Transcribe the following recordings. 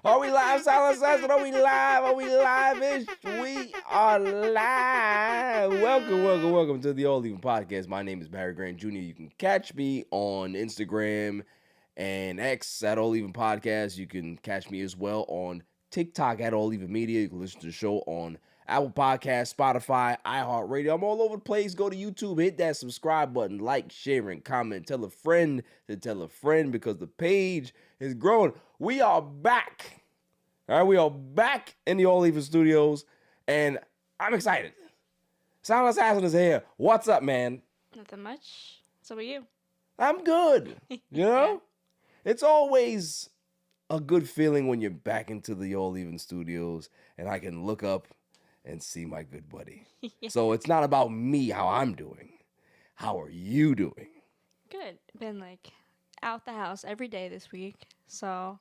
Are we live, Silent Assassin? Are we live? Are we live-ish? We are live. Welcome to the All Even Podcast. My name is Barry Grant Jr. You can catch me on Instagram and X at All Even Podcast. You can catch me as well on TikTok at All Even Media. You can listen to the show on Apple Podcasts, Spotify, iHeartRadio. I'm all over the place. Go to YouTube, hit that subscribe button, like, share, and comment. Tell a friend to tell a friend because the page is growing. We are back. All right, we are back in the All Even Studios, and I'm excited. Silent Assassin is here. What's up, man? Nothing much. So are you? I'm good. You know? It's always a good feeling when you're back into the All Even Studios, and I can look up and see my good buddy. So it's not about me, how I'm doing. How are you doing? Good. Been out the house every day this week. So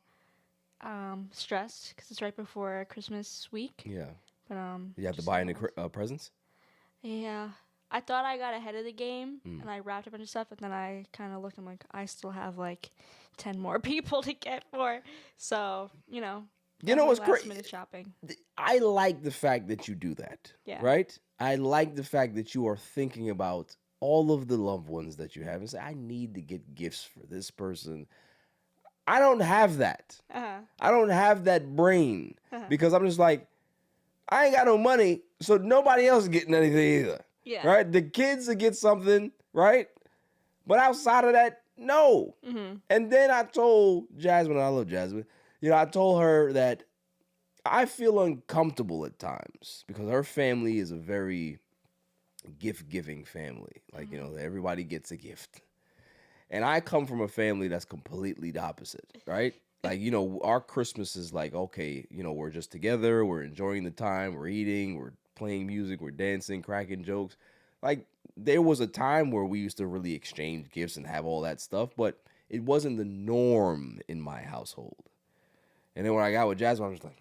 stressed because it's right before Christmas week. Yeah. But You have to buy any presents? Yeah. I thought I got ahead of the game and I wrapped a bunch of stuff, and then I kind of looked and I still have 10 more people to get for. So, What's great? Last minute shopping. I like the fact that you do that. Yeah. Right? I like the fact that you are thinking about all of the loved ones that you have and say, I need to get gifts for this person. I don't have that. Uh-huh. I don't have that brain because I'm just like, I ain't got no money, so nobody else is getting anything either. Yeah. Right? The kids will get something, right? But outside of that, no. Mm-hmm. And then I told Jasmine, I love Jasmine, I told her that I feel uncomfortable at times because her family is a very gift-giving family. Everybody gets a gift. And I come from a family that's completely the opposite, right? Our Christmas is okay, we're just together, we're enjoying the time, we're eating, we're playing music, we're dancing, cracking jokes. There was a time where we used to really exchange gifts and have all that stuff, but it wasn't the norm in my household. And then when I got with Jasmine, I was like,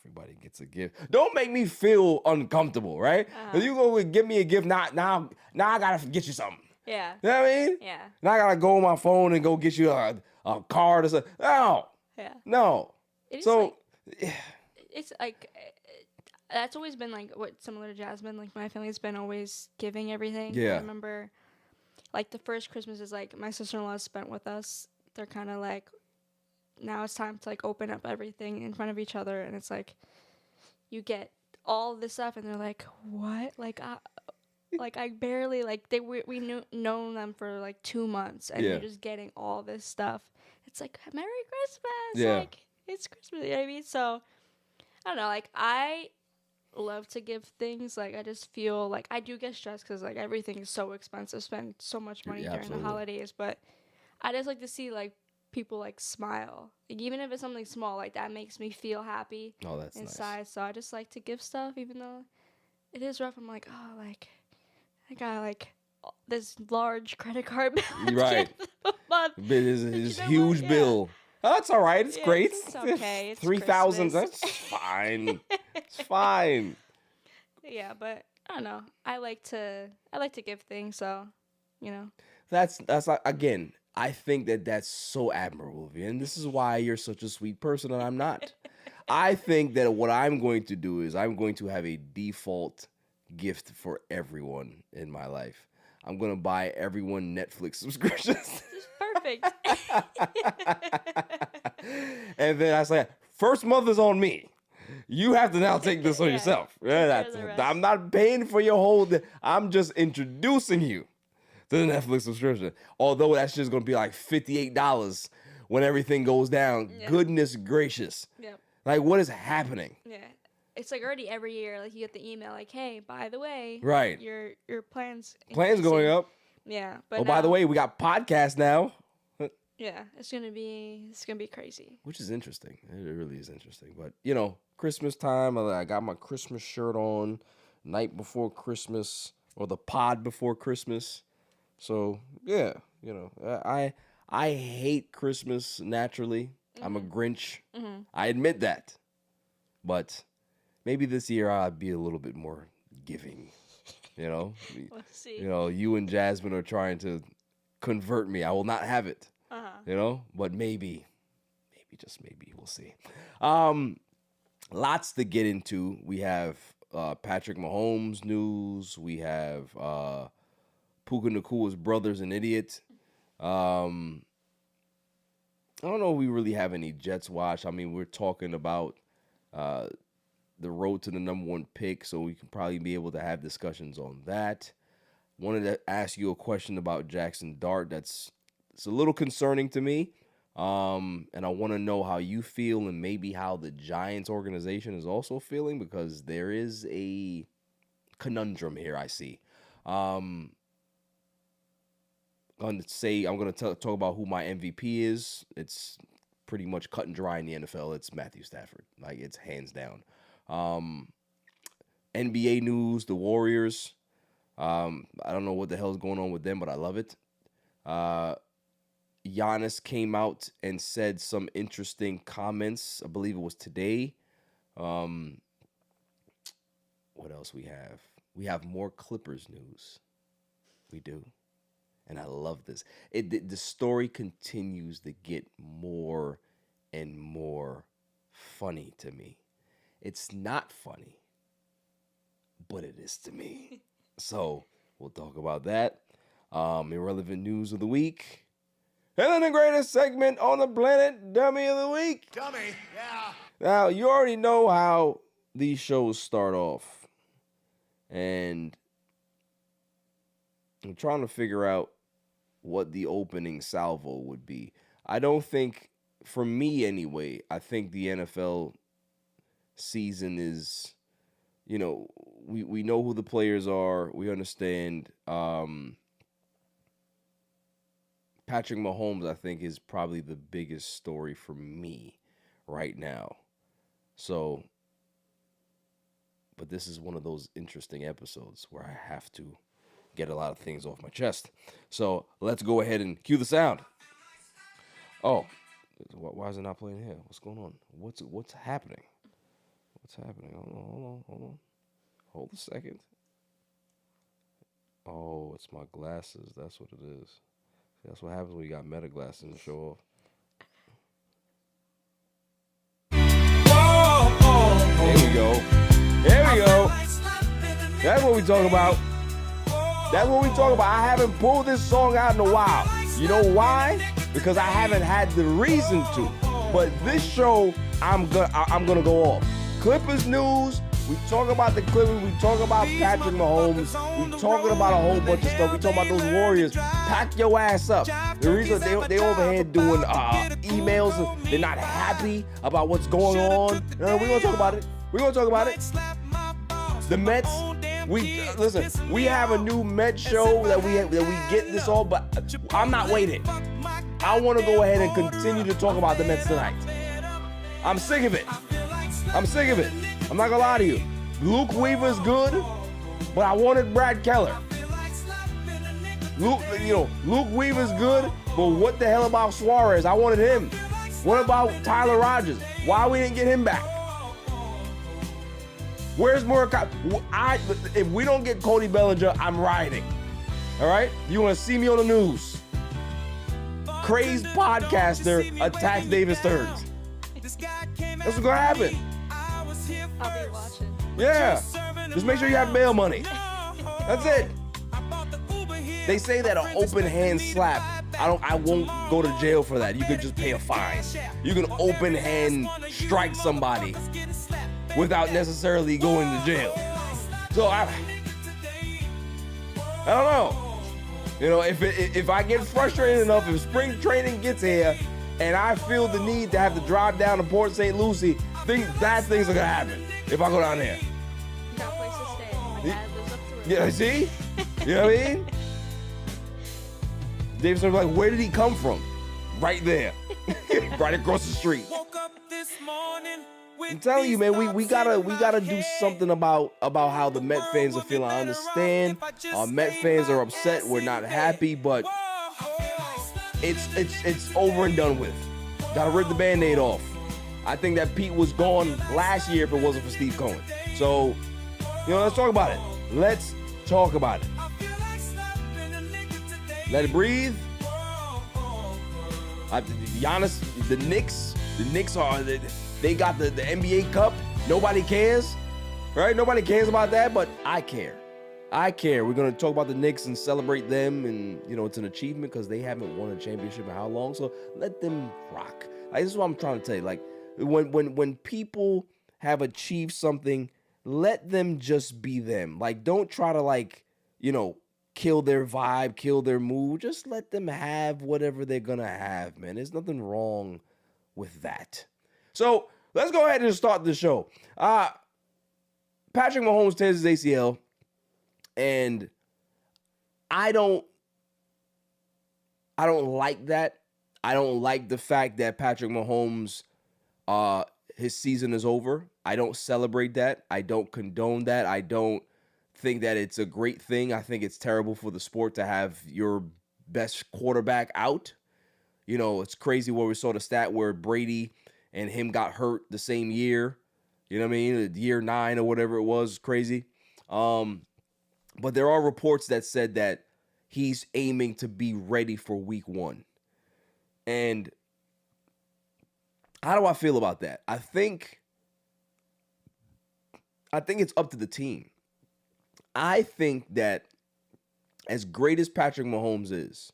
everybody gets a gift. Don't make me feel uncomfortable, right? If you go give me a gift, now I gotta get you something. Yeah. You know what I mean? Yeah. Now I gotta go on my phone and go get you a card or something. No. Yeah. No. It's that's always been similar to Jasmine. My family's been always giving everything. Yeah. I remember the first Christmas is my sister-in-law spent with us. They're kind of now it's time to open up everything in front of each other, and it's you get all this stuff and they're like, what? I barely we known them for 2 months, and you're just getting all this stuff. It's Merry Christmas. Yeah. It's Christmas, you know what I mean? So I don't know, I love to give things. I just feel I do get stressed because everything is so expensive, spend so much money during the holidays, but I just like to see people smile, even if it's something small, that makes me feel happy. Oh, that's inside. Nice. So I just like to give stuff, even though it is rough. I'm I got this large credit card bill. Right. This huge bill. Oh, that's all right. It's great. It's okay. It's 3,000. That's fine. It's fine. Yeah, but I don't know. I like to give things, so That's again. I think that's so admirable of you, and this is why you're such a sweet person, and I'm not. I think that what I'm going to do is I'm going to have a default gift for everyone in my life. I'm going to buy everyone Netflix subscriptions. This is perfect. And then I say, first month is on me. You have to now take this on yourself. I'm not paying for your whole I'm just introducing you to the Netflix subscription. Although that's just going to be $58 when everything goes down. Yeah. Goodness gracious. Yep. What is happening? Yeah. It's already every year, you get the email hey, by the way, right, your plans going up. Yeah. But by the way, we got podcasts now. Yeah, it's gonna be crazy. Which is interesting. It really is interesting. But Christmas time, I got my Christmas shirt on, night before Christmas, or the pod before Christmas. So yeah, I hate Christmas naturally. Mm-hmm. I'm a Grinch. Mm-hmm. I admit that. But maybe this year I'll be a little bit more giving. Let's see. You and Jasmine are trying to convert me. I will not have it. But maybe maybe. We'll see. Lots to get into. We have Patrick Mahomes news. We have Puka Nacua's brother's an idiot. I don't know if we really have any Jets watch. I mean, we're talking about the road to the number one pick, so we can probably be able to have discussions on that. Wanted to ask you a question about Jackson Dart. It's a little concerning to me. And I want to know how you feel and maybe how the Giants organization is also feeling, because there is a conundrum here I see. I'm going to talk about who my MVP is. It's pretty much cut and dry in the NFL. It's Matthew Stafford. Like, it's hands down. NBA news, the Warriors. I don't know what the hell is going on with them, but I love it. Giannis came out and said some interesting comments. I believe it was today. What else we have? We have more Clippers news. We do. And I love this. The story continues to get more and more funny to me. It's not funny, but it is to me. So we'll talk about that. Irrelevant news of the week. And then the greatest segment on the planet, Dummy of the Week. Dummy, yeah. Now, you already know how these shows start off. And I'm trying to figure out what the opening salvo would be. I don't think, for me anyway, I think the NFL season is, we know who the players are. We understand. Patrick Mahomes, I think, is probably the biggest story for me right now. So, but this is one of those interesting episodes where I have to get a lot of things off my chest. So let's go ahead and cue the sound. Oh, why is it not playing here? What's going on? What's happening? What's happening? Hold on. Hold a second. Oh, it's my glasses. That's what it is. That's what happens when you got meta glasses to show off. Here we go. That's what we talk about. I haven't pulled this song out in a while. You know why? Because I haven't had the reason to. But this show, I'm gonna go off. Clippers news. We talk about the Clippers. We talk about Patrick Mahomes. We talking about a whole bunch of stuff. We talking about those Warriors. Pack your ass up. The reason they over here doing emails, they're not happy about what's going on. No, we're gonna talk about it. The Mets. We have a new Mets show that we get this all, but I'm not waiting. I want to go ahead and continue to talk about the Mets tonight. I'm sick of it. I'm not gonna lie to you. Luke Weaver's good, but I wanted Brad Keller. Luke Weaver's good, but what the hell about Suarez? I wanted him. What about Tyler Rogers? Why we didn't get him back? Where's Murakami? If we don't get Cody Bellinger, I'm rioting. All right? You want to see me on the news? Crazed podcaster attacks David Stearns. That's what's gonna happen. I'll be watching. Yeah. Just make sure you have bail money. That's it. They say that an open hand slap, I won't go to jail for that. You could just pay a fine. You can open hand strike somebody without necessarily going to jail. So I don't know. If I get frustrated enough, if spring training gets here and I feel the need to have to drive down to Port St. Lucie, bad things are gonna happen if I go down there. You got a place to stay. My dad lives up the road. Yeah, see? You know what I mean? David's like, where did he come from? Right there. Right across the street. I'm telling you, man, we gotta do something about how the Met fans are feeling. I understand our Met fans are upset. We're not happy, but it's over and done with. Gotta rip the Band-Aid off. I think that Pete was gone last year if it wasn't for Steve Cohen. So, let's talk about it. Let's talk about it. Let it breathe. Giannis, the Knicks are they got the NBA Cup. Nobody cares, right? Nobody cares about that, but I care. We're gonna talk about the Knicks and celebrate them, and it's an achievement because they haven't won a championship in how long. So let them rock. Like, this is what I'm trying to tell you. Like, when people have achieved something, let them just be them. Like, don't try to kill their vibe, kill their mood. Just let them have whatever they're gonna have, man. There's nothing wrong with that. So let's go ahead and start the show. Patrick Mahomes tears his ACL, and I don't like that. I don't like the fact that Patrick Mahomes, his season is over. I don't celebrate that. I don't condone that. I don't think that it's a great thing. I think it's terrible for the sport to have your best quarterback out. It's crazy where we saw the stat where Brady and him got hurt the same year. You know what I mean? Year 9 or whatever it was. Crazy. But there are reports that said that he's aiming to be ready for week 1. And how do I feel about that? I think it's up to the team. I think that as great as Patrick Mahomes is,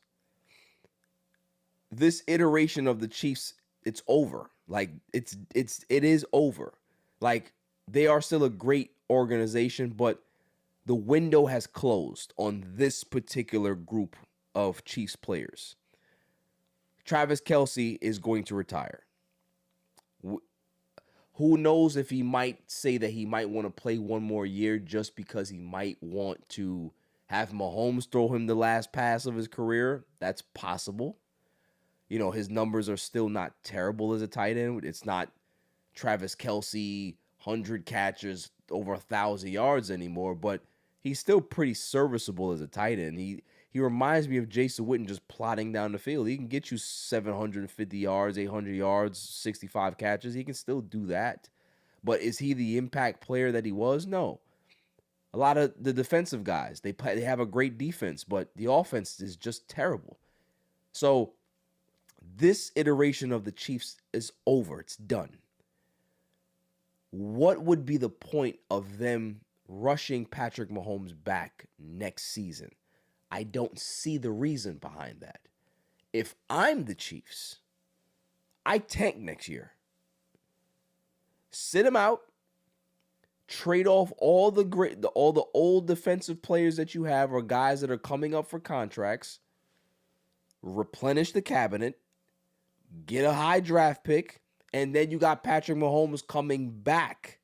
this iteration of the Chiefs, it's over. Like, it is over. Like, they are still a great organization, but the window has closed on this particular group of Chiefs players. Travis Kelce is going to retire. Who knows if he might say that he might want to play one more year just because he might want to have Mahomes throw him the last pass of his career. That's possible. His numbers are still not terrible as a tight end. It's not Travis Kelce, 100 catches, over 1,000 yards anymore, but he's still pretty serviceable as a tight end. He reminds me of Jason Witten just plodding down the field. He can get you 750 yards, 800 yards, 65 catches. He can still do that. But is he the impact player that he was? No. A lot of the defensive guys, they have a great defense, but the offense is just terrible. So this iteration of the Chiefs is over. It's done. What would be the point of them rushing Patrick Mahomes back next season? I don't see the reason behind that. If I'm the Chiefs, I tank next year. Sit him out. Trade off all the old defensive players that you have or guys that are coming up for contracts. Replenish the cabinet. Get a high draft pick. And then you got Patrick Mahomes coming back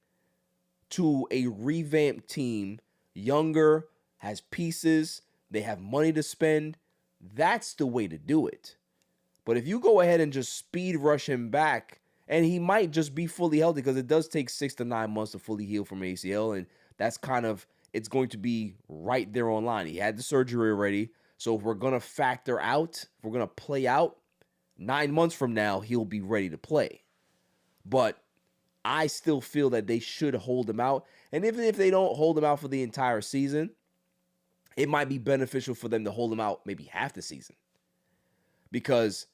to a revamped team. Younger, has pieces. They have money to spend. That's the way to do it. But if you go ahead and just speed rush him back, and he might just be fully healthy because it does take 6 to 9 months to fully heal from ACL, and that's it's going to be right there online. He had the surgery already, so if we're going to factor out, if we're going to play out, 9 months from now, he'll be ready to play. But I still feel that they should hold him out, and even if they don't hold him out for the entire season, it might be beneficial for them to hold him out maybe half the season. Because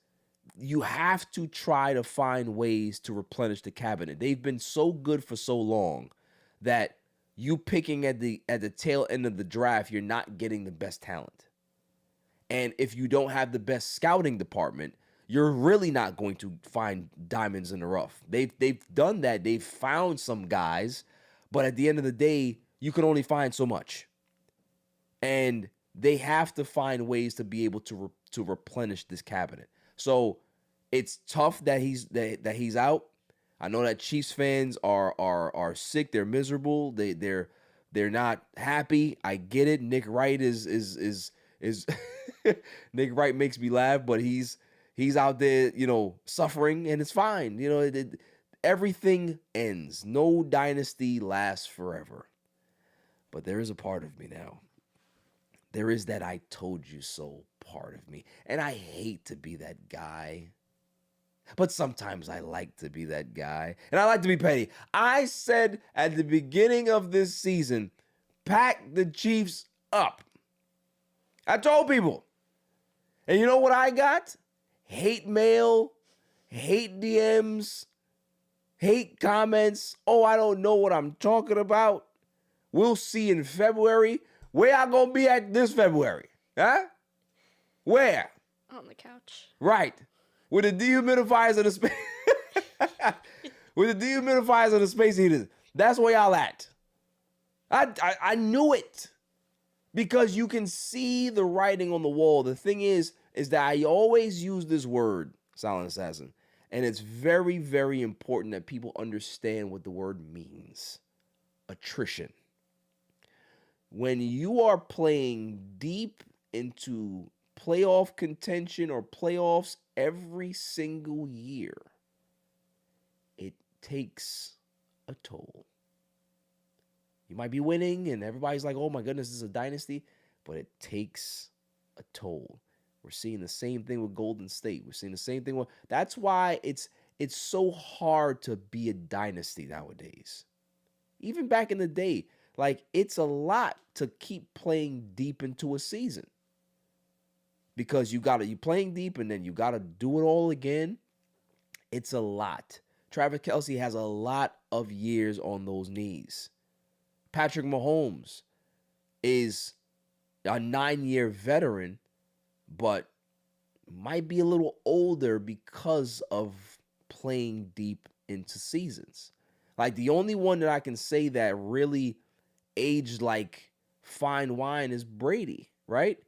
you have to try to find ways to replenish the cabinet. They've been so good for so long that you picking at the tail end of the draft, you're not getting the best talent. And if you don't have the best scouting department, you're really not going to find diamonds in the rough. They've done that. They've found some guys, but at the end of the day, you can only find so much. And they have to find ways to be able to replenish this cabinet. So it's tough that he's out. I know that Chiefs fans are sick. They're miserable. They're not happy. I get it. Nick Wright is Nick Wright makes me laugh, but he's out there, suffering, and it's fine. Everything ends. No dynasty lasts forever. But there is a part of me now. There is that I told you so part of me. And I hate to be that guy. But sometimes I like to be that guy. And I like to be petty. I said at the beginning of this season, pack the Chiefs up. I told people. And you know what I got? hate mail, hate DMs, hate comments. Oh, I don't know what I'm talking about. We'll see in February. Where y'all gonna be at this February? Huh? Where? On the couch. Right. With the dehumidifiers and the space. With the dehumidifiers and the space heaters. That's where y'all at. I knew it. Because you can see the writing on the wall. The thing is that I always use this word, silent assassin. And it's very, very important that people understand what the word means. Attrition. When you are playing deep into playoff contention or playoffs every single year, it takes a toll. You might be winning and everybody's like, oh my goodness, this is a dynasty, but it takes a toll. We're seeing the same thing with Golden State. We're seeing the same thing with, that's why it's so hard to be a dynasty nowadays. Even back in the day, like it's a lot to keep playing deep into a season. Because you playing deep and then you gotta do it all again. It's a lot. Travis Kelce has a lot of years on those knees. Patrick Mahomes is a 9-year veteran, but might be a little older because of playing deep into seasons. Like the only one that I can say that really aged like fine wine is Brady, right?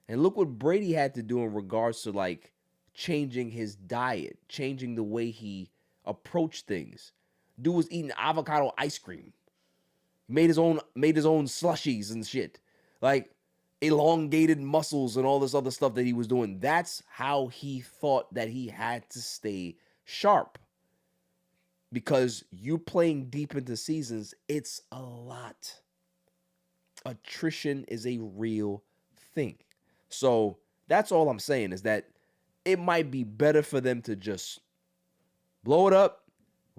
And look what Brady had to do in regards to like changing his diet, changing the way he approached things. Dude was eating avocado ice cream. Made his own slushies and shit. Like elongated muscles and all this other stuff that he was doing. That's how he thought that he had to stay sharp. Because you playing deep into seasons, it's a lot. Attrition is a real thing. So that's all I'm saying is that it might be better for them to just blow it up,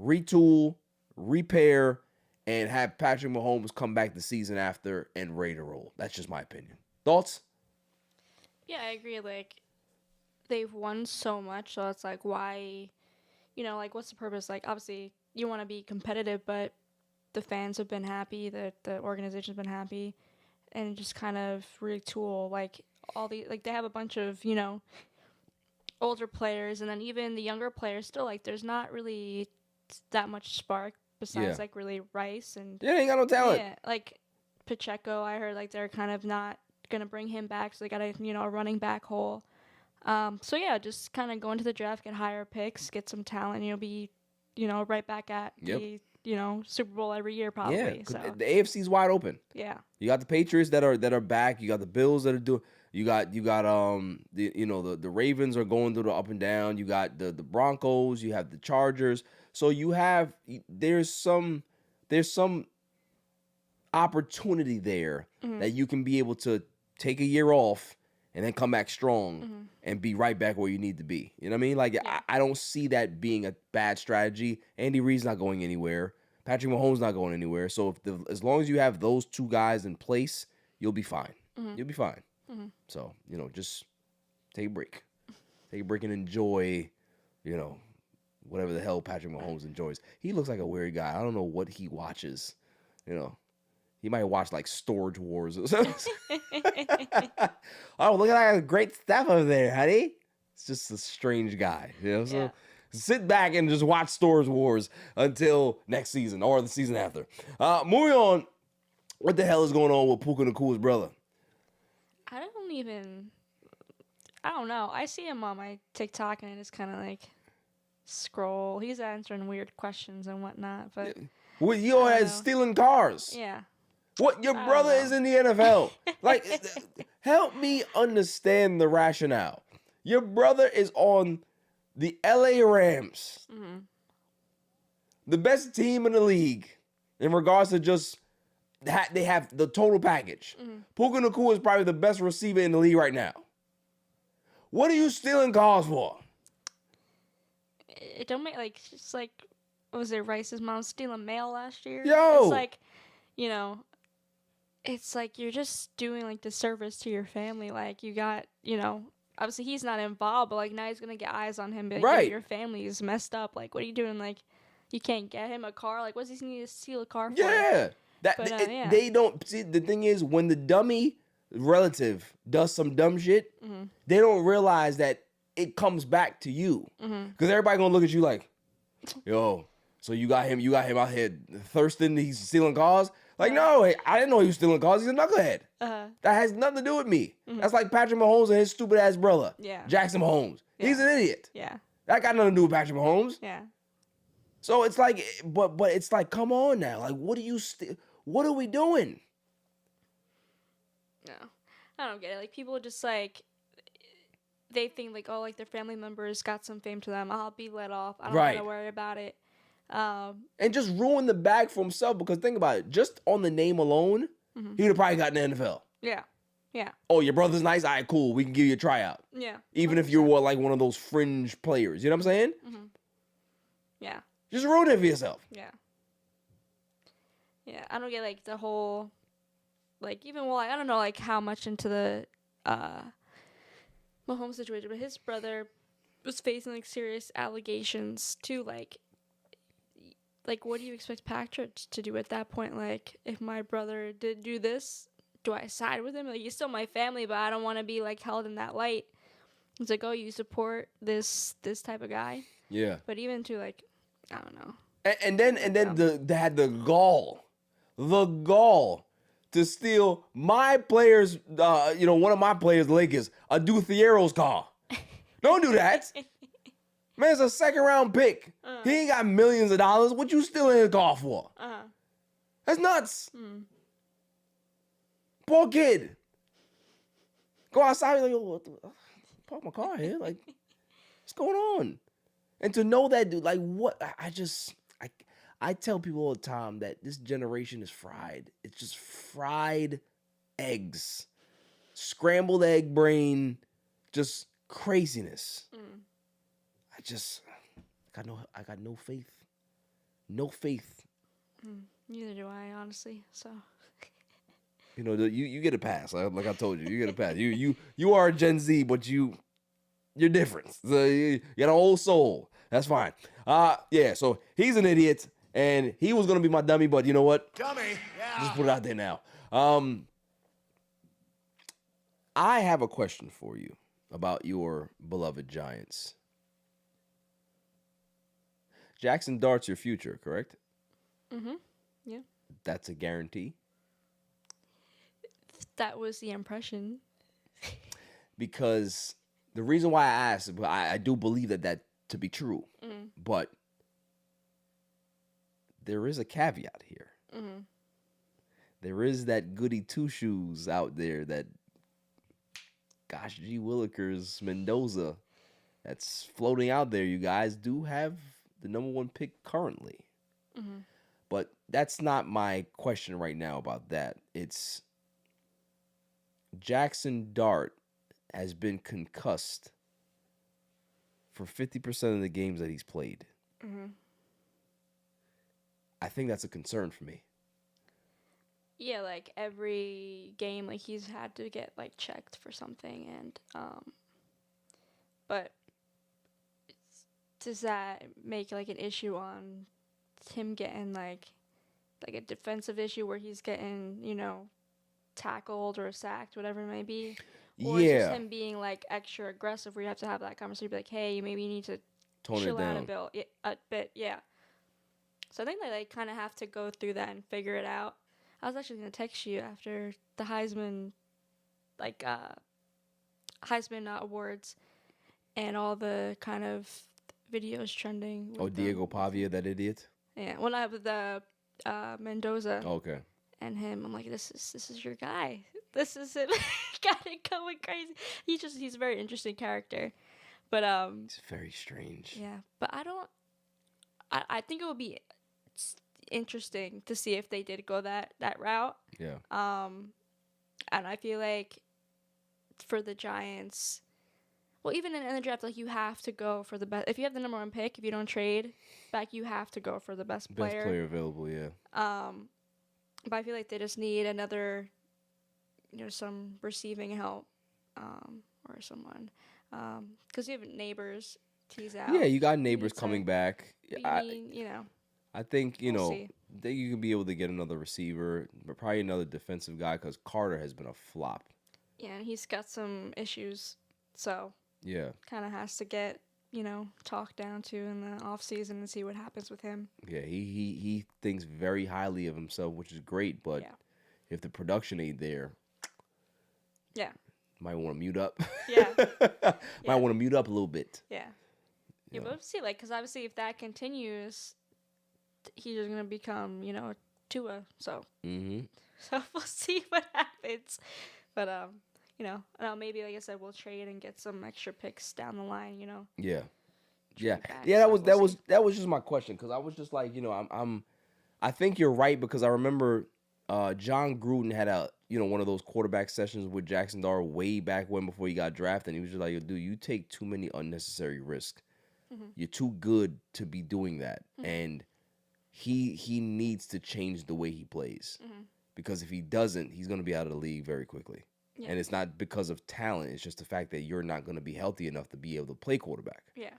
retool, repair, and have Patrick Mahomes come back the season after and ready to roll. That's just my opinion. Thoughts? Yeah, I agree. Like, they've won so much, so it's like, why, like, what's the purpose? Like, obviously, you want to be competitive, but the fans have been happy, the organization's been happy, and just kind of retool, like, they have a bunch of, older players, and then even the younger players still, like, there's not really that much spark besides, like, really Rice and... Yeah, they ain't got no talent. Yeah, like, Pacheco, I heard, like, they're kind of not going to bring him back, so they got a running back hole. So, yeah, just kind of go into the draft, get higher picks, get some talent, be, right back at the, Super Bowl every year probably. Yeah, so the AFC's wide open. Yeah. You got the Patriots that are back. You got the Bills that are doing. You got the Ravens are going through the up and down. You got the Broncos. You have the Chargers. So there's some opportunity there that you can be able to take a year off and then come back strong and be right back where you need to be. You know what I mean? Like, yeah. I don't see that being a bad strategy. Andy Reid's not going anywhere. Patrick Mahomes not going anywhere. So as long as you have those two guys in place, you'll be fine. You'll be fine. So, just take a break. Take a break and enjoy, whatever the hell Patrick Mahomes enjoys. He looks like a weird guy. I don't know what he watches. He might watch like Storage Wars or something. Oh, look at that great stuff over there, honey. It's just a strange guy, So sit back and just watch Storage Wars until next season or the season after. Moving on, what the hell is going on with Puka Nacua's brother? I don't know. I see him on my TikTok and I just kind of like scroll. He's answering weird questions and whatnot, but well, you are stealing cars. Yeah. What? Your brother is in the NFL. Like, help me understand the rationale. Your brother is on the LA Rams, the best team in the league in regards to just they have the total package. Puka Nacua is probably the best receiver in the league right now. What are you stealing cars for? It don't make it's like, was it Rice's mom stealing mail last year? Yo! It's like, it's like you're just doing like disservice to your family. Like, you got, obviously he's not involved, but like now he's gonna get eyes on him. But Right. your family is messed up. Like, what are you doing? Like, you can't get him a car. Like, what's he need to steal a car for? Yeah. But, yeah. They don't see. The thing is, when the dummy relative does some dumb shit, they don't realize that it comes back to you. Because everybody gonna look at you like, yo, so you got him out here thirsting, he's stealing cars? Like, no, I didn't know he was stealing cars. He's a knucklehead. That has nothing to do with me. That's like Patrick Mahomes and his stupid ass brother. Yeah. Jackson Mahomes. Yeah. He's an idiot. Yeah. That got nothing to do with Patrick Mahomes. Yeah. So it's like, but it's like, come on now. Like, what are we doing? No, I don't get it. Like, people just like, they think like, oh, like their family members got some fame to them. I'll be let off. I don't have to worry about it. And just ruin the bag for himself, because think about it. Just on the name alone, he would have probably gotten in the NFL. Yeah. Yeah. Oh, your brother's nice? All right, cool. We can give you a tryout. Yeah. Even if you're like one of those fringe players. You know what I'm saying? Yeah. Just ruin it for yourself. Yeah. Yeah. I don't get like the whole, like, even well, I don't know like how much into the Mahomes situation, but his brother was facing like serious allegations too. Like, what do you expect Patrick to do at that point? Like, if my brother did do this, do I side with him? Like, he's still my family, but I don't want to be like held in that light. It's like, oh, you support this type of guy. Yeah. But even to like, I don't know. And then they had the gall to steal my players, one of my players, Lakers, a Duthiero's car. Don't do that. Man, it's a second round pick. He ain't got millions of dollars. What you stealing his car for? That's nuts. Poor kid. Go outside, like, yo, park my car here. Like, what's going on? And to know that, dude, like, what? I tell people all the time that this generation is fried. It's just fried eggs, scrambled egg brain, just craziness. I got no faith. No faith. Neither do I, honestly. So. You know, you get a pass. Like I told you, you get a pass. You are Gen Z, but you're different. So you got an old soul. That's fine. Yeah. So he's an idiot, and he was gonna be my dummy, but you know what? Dummy. Yeah. Just put it out there now. I have a question for you about your beloved Giants. Jackson Dart's your future, correct? Yeah. That's a guarantee? That was the impression. Because the reason why I asked, I do believe that to be true. But there is a caveat here. There is that goody two-shoes out there that, gosh, G. Willikers, Mendoza, that's floating out there. You guys do have the number one pick currently. But that's not my question right now about that. It's Jackson Dart has been concussed for 50% of the games that he's played. I think that's a concern for me. Yeah, like every game, like he's had to get like checked for something, and but does that make like an issue on him getting like a defensive issue where he's getting, tackled or sacked, whatever it may be? Or is just him being like extra aggressive where you have to have that conversation, be like, hey, maybe you need to chill out a bit, yeah. So I think that they kind of have to go through that and figure it out. I was actually going to text you after the Heisman awards and all the kind of videos trending. Oh, Diego Pavia, that idiot? Yeah, when I have the Mendoza. Okay. And him, I'm like, this is your guy. This is him. Got it going crazy. He's a very interesting character, but it's very strange. Yeah, but I think it would be interesting to see if they did go that route. Yeah. And I feel like for the Giants, well, even in the draft, like you have to go for the best. If you have the number one pick, if you don't trade back, you have to go for the best player. Best player available, yeah. But I feel like they just need another, some receiving help, or someone. Because you have neighbors. He's out. Yeah, you got neighbors need coming some- back. You I, need, I think, We'll see. that you can be able to get another receiver, but probably another defensive guy because Carter has been a flop. Yeah, and he's got some issues, so Yeah. kind of has to get, talked down to in the off season and see what happens with him. Yeah, he thinks very highly of himself, which is great, but Yeah. if the production ain't there, Yeah. might want to mute up. Yeah. Might Yeah. want to mute up a little bit. Yeah. Yeah. Yeah, but we'll see, because obviously if that continues, he's just going to become, Tua, so. Mm-hmm. So we'll see what happens. But, maybe, like I said, we'll trade and get some extra picks down the line, Yeah. trade Yeah. back, Yeah, so we'll see. that was just my question because I was just like, I think you're right because I remember John Gruden had one of those quarterback sessions with Jackson Dart way back when before he got drafted. And he was just like, dude, you take too many unnecessary risks. Mm-hmm. You're too good to be doing that. And he needs to change the way he plays. Mm-hmm. Because if he doesn't, he's going to be out of the league very quickly. Yeah. And it's not because of talent. It's just the fact that you're not going to be healthy enough to be able to play quarterback. Yeah.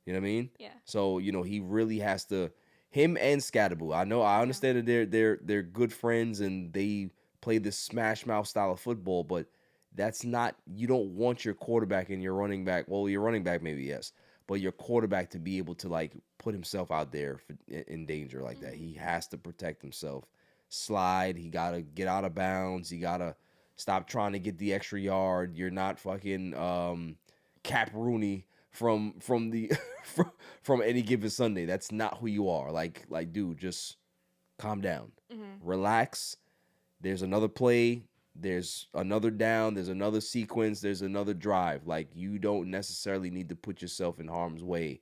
You know what I mean? Yeah. So, he really has to, him and Scatterboo. I understand that they're good friends and they play this smash mouth style of football, but that's not, you don't want your quarterback and your running back. Well, your running back maybe yes, but your quarterback to be able to like put himself out there in danger like that. He has to protect himself. Slide. He got to get out of bounds. He got to stop trying to get the extra yard. You're not fucking Cap Rooney from the from any given Sunday. That's not who you are. Like dude, just calm down. Relax. There's another play. There's another down. There's another sequence. There's another drive. Like you don't necessarily need to put yourself in harm's way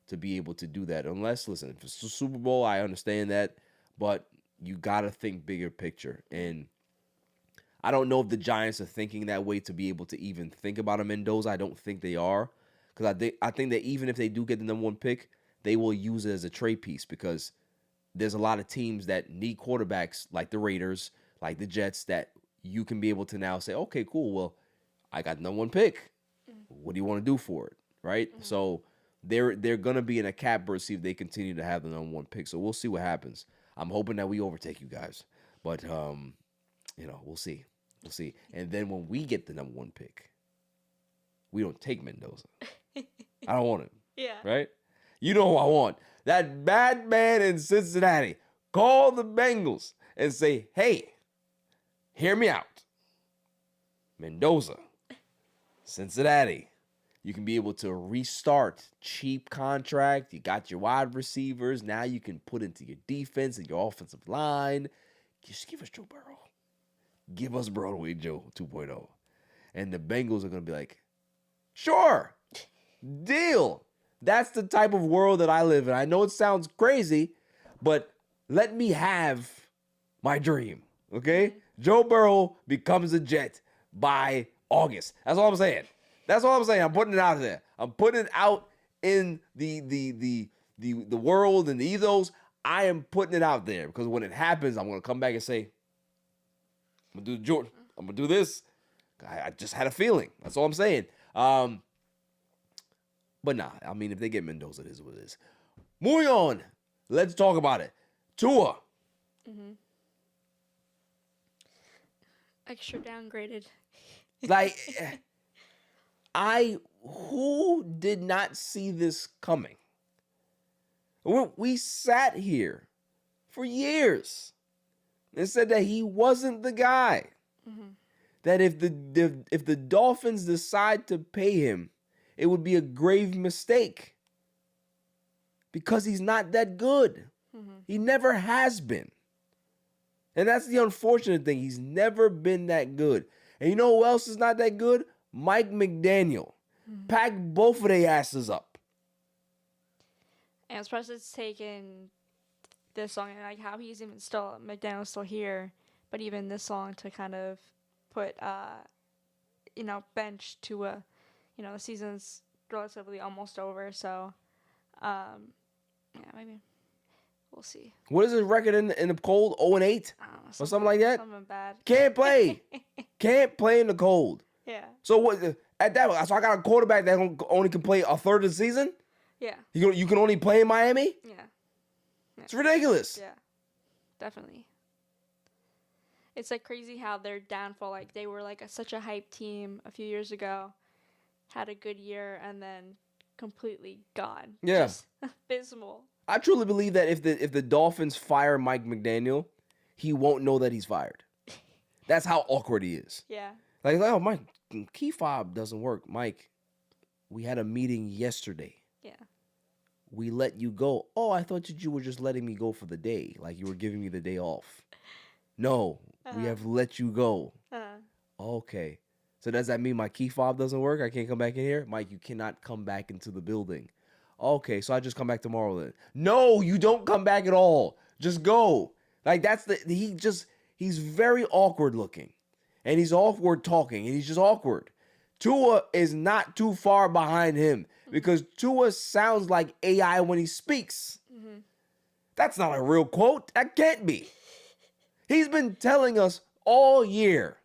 to be able to do that. Unless, listen, if it's the Super Bowl, I understand that, but you got to think bigger picture. And I don't know if the Giants are thinking that way to be able to even think about a Mendoza. I don't think they are. Because I think that even if they do get the number one pick, they will use it as a trade piece because there's a lot of teams that need quarterbacks like the Raiders, like the Jets, that you can be able to now say, okay, cool, well, I got the number one pick. What do you want to do for it, right? So they're going to be in a cap burst if they continue to have the number one pick. So we'll see what happens. I'm hoping that we overtake you guys. But, we'll see. We'll see. And then when we get the number one pick, we don't take Mendoza. I don't want him. Yeah. Right? You know who I want. That bad man in Cincinnati. Call the Bengals and say, hey, hear me out. Mendoza, Cincinnati. You can be able to restart. Cheap contract. You got your wide receivers. Now you can put into your defense and your offensive line. Just give us Joe Burrow. Give us Broadway Joe 2.0. And the Bengals are going to be like, sure, deal. That's the type of world that I live in. I know it sounds crazy, but let me have my dream, okay? Joe Burrow becomes a Jet by August. That's all I'm saying. That's all I'm saying. I'm putting it out there. I'm putting it out in the world and the ethos. I am putting it out there because when it happens, I'm going to come back and say, I'm going to do Jordan. I'm going to do this. I just had a feeling. That's all I'm saying. But nah, I mean, if they get Mendoza, it is what it is. Moving on. Let's talk about it. Tua. Extra downgraded. Like, who did not see this coming? We sat here for years and said that he wasn't the guy. That if the Dolphins decide to pay him, it would be a grave mistake because he's not that good. He never has been. And that's the unfortunate thing. He's never been that good. And you know who else is not that good? Mike McDaniel. Pack both of their asses up. And it's probably it's taken this song and like how he's even still McDaniel's still here, but even this song to kind of put bench to the season's relatively almost over, so maybe we'll see. What is his record in the cold? 0-8? I don't know, Or something like that? Something bad. Can't play. Can't play in the cold. Yeah. So what? At that, so I got a quarterback that only can play a third of the season. Yeah. You can only play in Miami. Yeah. It's ridiculous. Yeah. Definitely. It's like crazy how their downfall. Like they were like such a hype team a few years ago, had a good year, and then completely gone. Yeah. Just abysmal. I truly believe that if the Dolphins fire Mike McDaniel, he won't know that he's fired. That's how awkward he is. Yeah. Like, oh, Mike, key fob doesn't work. Mike, we had a meeting yesterday. Yeah. We let you go. Oh, I thought that you were just letting me go for the day. Like you were giving me the day off. No, we have let you go. Okay. So does that mean my key fob doesn't work? I can't come back in here? Mike, you cannot come back into the building. Okay, so I just come back tomorrow then. No, you don't come back at all. Just go. Like he's very awkward looking. And he's awkward talking. And he's just awkward. Tua is not too far behind him because Tua sounds like AI when he speaks. Mm-hmm. That's not a real quote. That can't be. He's been telling us all year,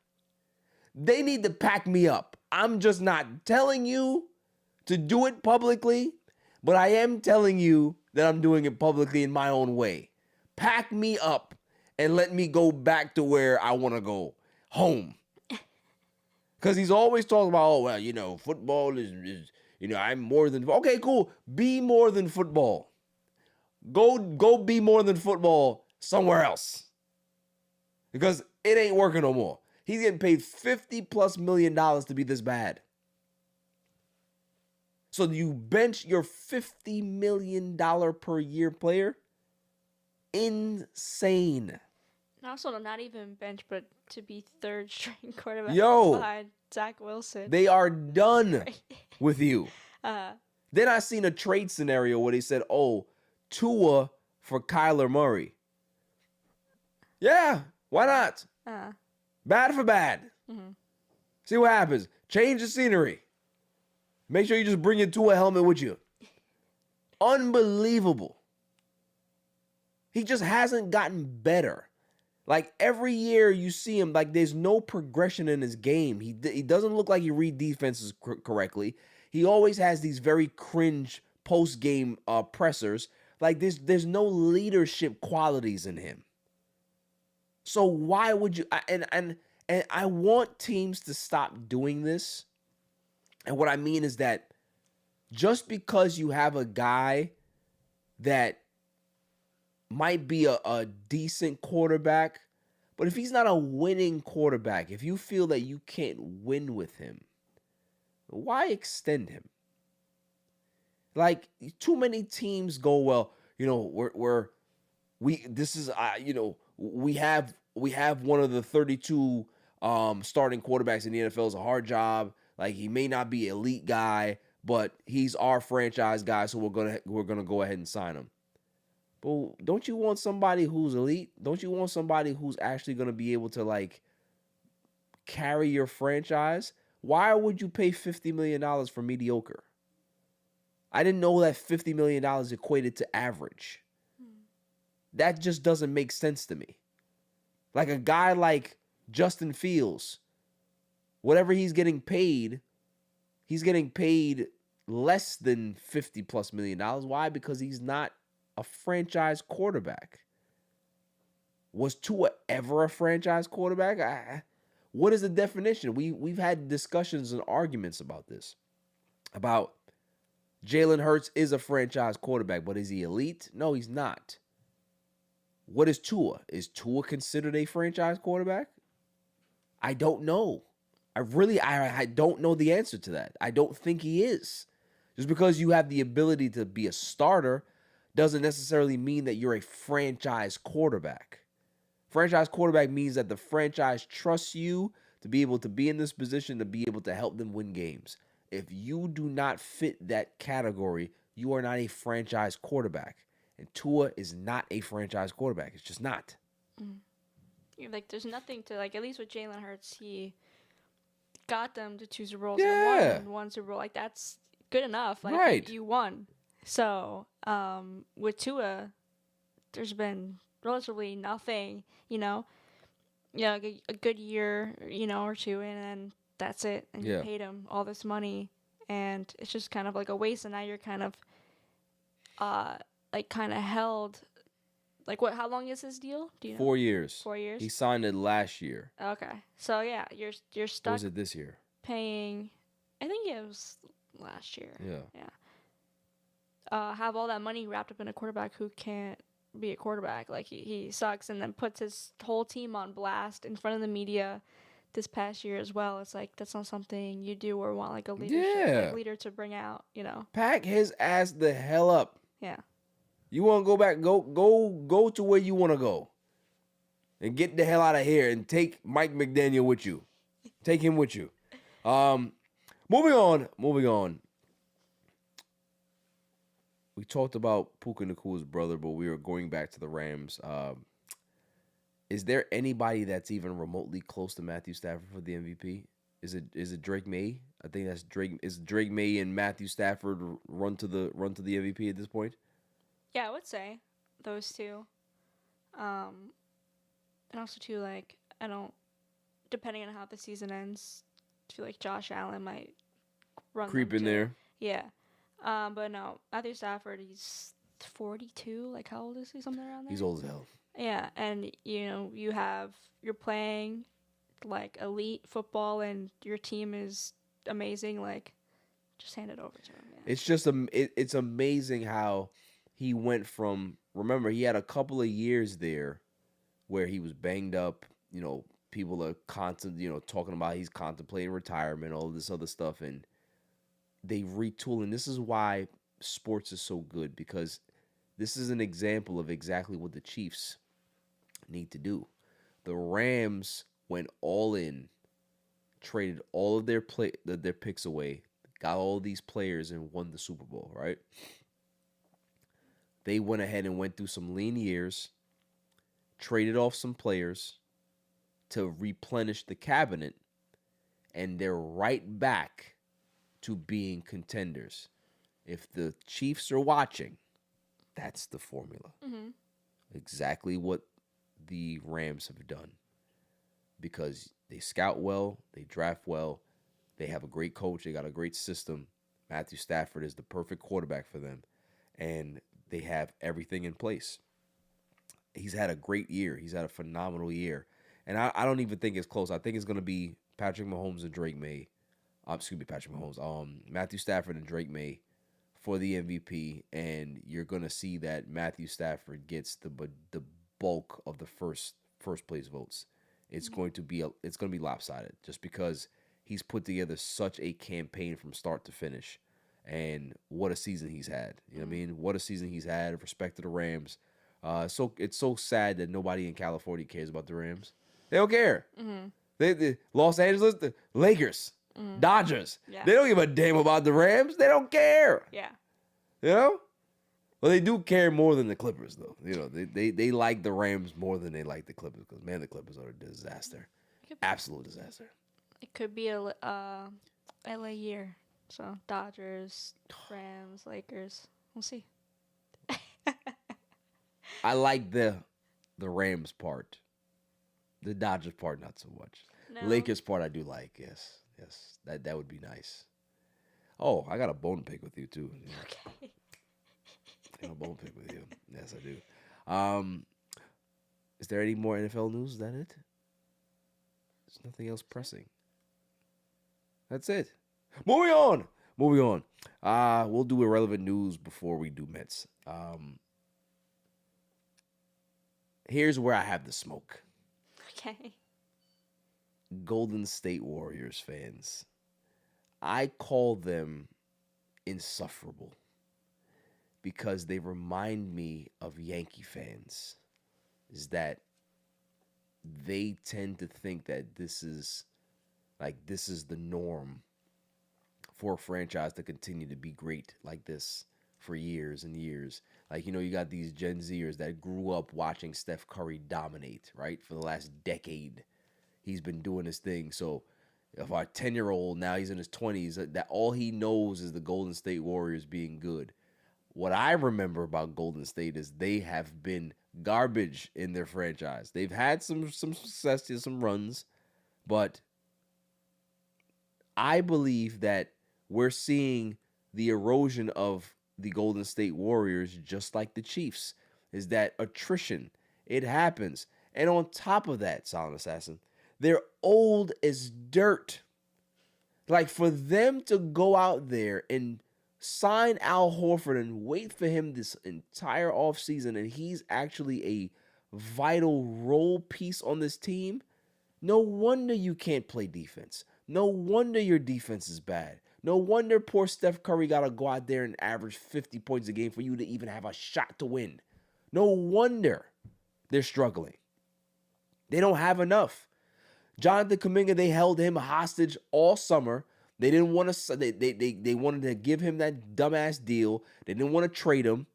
they need to pack me up. I'm just not telling you to do it publicly, but I am telling you that I'm doing it publicly in my own way. Pack me up and let me go back to where I want to go, home. Because he's always talking about, oh, well, football is I'm more than... Okay, cool. Be more than football. Go be more than football somewhere else. Because it ain't working no more. He's getting paid $50+ million to be this bad. So you bench your $50 million per year player? Insane. Also, not even bench, but to be third string quarterback behind Zach Wilson. They are done with you. Then I seen a trade scenario where they said, oh, Tua for Kyler Murray. Yeah, why not? Bad for bad. Mm-hmm. See what happens. Change the scenery. Make sure you just bring your Tua helmet with you. Unbelievable. He just hasn't gotten better. Like every year you see him, like there's no progression in his game. He doesn't look like he read defenses correctly. He always has these very cringe post-game pressers. Like there's no leadership qualities in him. So why would you? And I want teams to stop doing this. And what I mean is that just because you have a guy that might be a decent quarterback, but if he's not a winning quarterback, if you feel that you can't win with him, why extend him? Like too many teams go, well, we have one of the 32 starting quarterbacks in the NFL. Is a hard job. Like he may not be an elite guy, but he's our franchise guy, so we're gonna go ahead and sign him. But don't you want somebody who's elite? Don't you want somebody who's actually gonna be able to like carry your franchise? Why would you pay $50 million for mediocre? I didn't know that $50 million equated to average. That just doesn't make sense to me. Like a guy like Justin Fields, whatever he's getting paid less than $50+ million. Why? Because he's not a franchise quarterback. Was Tua ever a franchise quarterback? What is the definition? We've had discussions and arguments about this. About Jalen Hurts is a franchise quarterback, but is he elite? No, he's not. What is Tua? Is Tua considered a franchise quarterback? I don't know. I don't know the answer to that. I don't think he is. Just because you have the ability to be a starter doesn't necessarily mean that you're a franchise quarterback. Franchise quarterback means that the franchise trusts you to be able to be in this position to be able to help them win games. If you do not fit that category, you are not a franchise quarterback. And Tua is not a franchise quarterback. It's just not. Like, there's nothing to, like, at least with Jalen Hurts, he got them to 2 Super Bowls and won 1 Super Bowl. Like, that's good enough. Like, right. You won. So, with Tua, there's been relatively nothing, a good year, or two, and then that's it. And Yeah. you paid him all this money, and it's just kind of like a waste. And now you're kind of, like kind of held. Like what? How long is his deal? Do you know? 4 years. 4 years. He signed it last year. Okay, so yeah, you're Or stuck was it this year? paying. I think it was last year. Yeah. Have all that money wrapped up in a quarterback who can't be a quarterback. Like he sucks, and then puts his whole team on blast in front of the media this past year as well. It's like that's not something you do or want like a leader to bring out. Pack his ass the hell up. Yeah. You want to go back? Go to where you want to go, and get the hell out of here. And take Mike McDaniel with you. Take him with you. Moving on. We talked about Puka Nacua's brother, but we are going back to the Rams. Is there anybody that's even remotely close to Matthew Stafford for the MVP? Is it Drake May? I think that's Drake. Is Drake May and Matthew Stafford run to the MVP at this point? Yeah, I would say those two. And also too, like depending on how the season ends, I feel like Josh Allen might creep in there. Yeah. But no, Matthew Stafford, he's 42. Like, how old is he? Something around there? He's old as hell. Yeah, and you're playing like elite football, and your team is amazing. Like, just hand it over to him. Yeah. It's just it's amazing how he went from. Remember, he had a couple of years there where he was banged up. People are talking about he's contemplating retirement, all this other stuff, and they retool. And this is why sports is so good, because this is an example of exactly what the Chiefs need to do. The Rams went all in, traded all of their picks away, got all these players, and won the Super Bowl, right? They went ahead and went through some lean years, traded off some players to replenish the cabinet, and they're right back to being contenders. If the Chiefs are watching, that's the formula. Mm-hmm. Exactly what the Rams have done. Because they scout well, they draft well, they have a great coach, they got a great system. Matthew Stafford is the perfect quarterback for them, and they have everything in place. He's had a great year. He's had a phenomenal year. And I don't even think it's close. I think it's going to be Patrick Mahomes and Drake May. Patrick Mahomes. Matthew Stafford and Drake May for the MVP, and you're gonna see that Matthew Stafford gets the bulk of the first place votes. It's going to be lopsided, just because he's put together such a campaign from start to finish, and what a season he's had. You know what I mean? What a season he's had. Respect to the Rams. So it's so sad that nobody in California cares about the Rams. They don't care. Mm-hmm. The Los Angeles, the Lakers. Mm-hmm. Dodgers. Yeah. They don't give a damn about the Rams. They don't care. Yeah. Well, they do care more than the Clippers, though. They like the Rams more than they like the Clippers, because, man, the Clippers are a disaster. Absolute disaster. It could be a LA year. So Dodgers, Rams, Lakers. We'll see. I like the Rams part. The Dodgers part, not so much. No. Lakers part, I do like. Yes, that would be nice. Oh, I got a bone to pick with you too. Yeah. Okay. I got a bone to pick with you. Yes, I do. Is there any more NFL news? Is that it? There's nothing else pressing. That's it. Moving on. We'll do irrelevant news before we do Mets. Here's where I have the smoke. Okay. Golden State Warriors fans. I call them insufferable because they remind me of Yankee fans. Is that they tend to think that this is the norm for a franchise to continue to be great like this for years and years. Like, you got these Gen Zers that grew up watching Steph Curry dominate, right? For the last decade. He's been doing his thing. So if our 10-year-old, now he's in his 20s, that all he knows is the Golden State Warriors being good. What I remember about Golden State is they have been garbage in their franchise. They've had some success, some runs, but I believe that we're seeing the erosion of the Golden State Warriors just like the Chiefs. Is that attrition? It happens. And on top of that, Silent Assassin, they're old as dirt. Like for them to go out there and sign Al Horford and wait for him this entire offseason and he's actually a vital role piece on this team, no wonder you can't play defense. No wonder your defense is bad. No wonder poor Steph Curry got to go out there and average 50 points a game for you to even have a shot to win. No wonder they're struggling. They don't have enough. Jonathan Kuminga, they held him hostage all summer. They didn't want to. They wanted to give him that dumbass deal. They didn't want to trade him,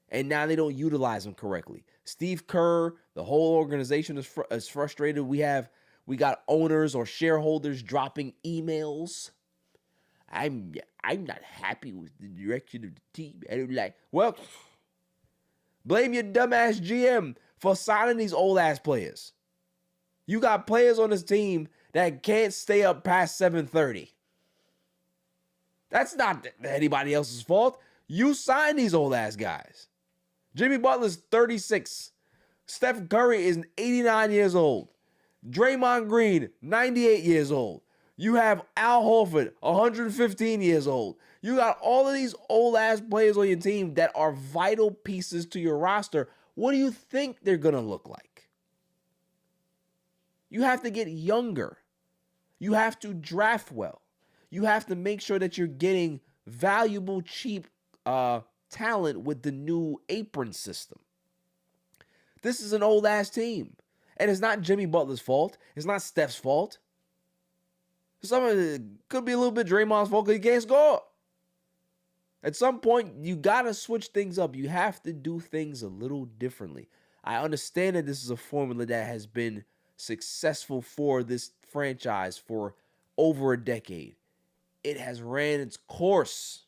and now they don't utilize him correctly. Steve Kerr, the whole organization is frustrated. We got owners or shareholders dropping emails. I'm not happy with the direction of the team. And I'm like, well, blame your dumbass GM for signing these old ass players. You got players on this team that can't stay up past 7:30. That's not anybody else's fault. You signed these old ass guys. Jimmy Butler's 36. Steph Curry is 89 years old. Draymond Green, 98 years old. You have Al Horford, 115 years old. You got all of these old ass players on your team that are vital pieces to your roster. What do you think they're going to look like? You have to get younger. You have to draft well. You have to make sure that you're getting valuable, cheap talent with the new apron system. This is an old-ass team. And it's not Jimmy Butler's fault. It's not Steph's fault. Some of it could be a little bit Draymond's fault because he can't score. At some point, you got to switch things up. You have to do things a little differently. I understand that this is a formula that has been successful for this franchise for over a decade. It has ran its course.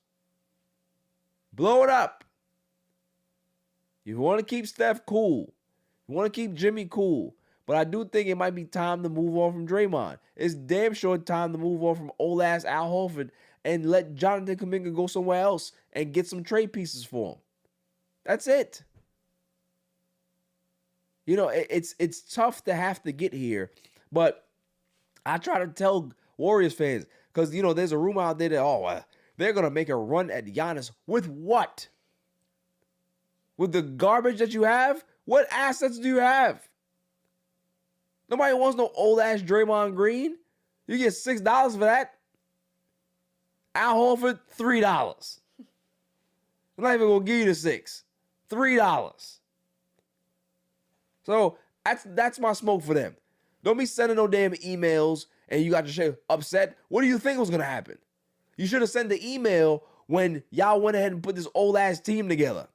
Blow it up. You want to keep Steph cool. You want to keep Jimmy cool. But I do think it might be time to move on from Draymond. It's damn sure time to move on from old-ass Al Horford and let Jonathan Kuminga go somewhere else and get some trade pieces for him. That's it. You know, it's tough to have to get here, but I try to tell Warriors fans, because, you know, there's a rumor out there that, they're going to make a run at Giannis. With what? With the garbage that you have? What assets do you have? Nobody wants no old-ass Draymond Green. You get $6 for that. Al Horford, $3. I'm not even going to give you the $6. $3. So that's my smoke for them. Don't be sending no damn emails and you got your shit upset. What do you think was going to happen? You should have sent the email when y'all went ahead and put this old-ass team together.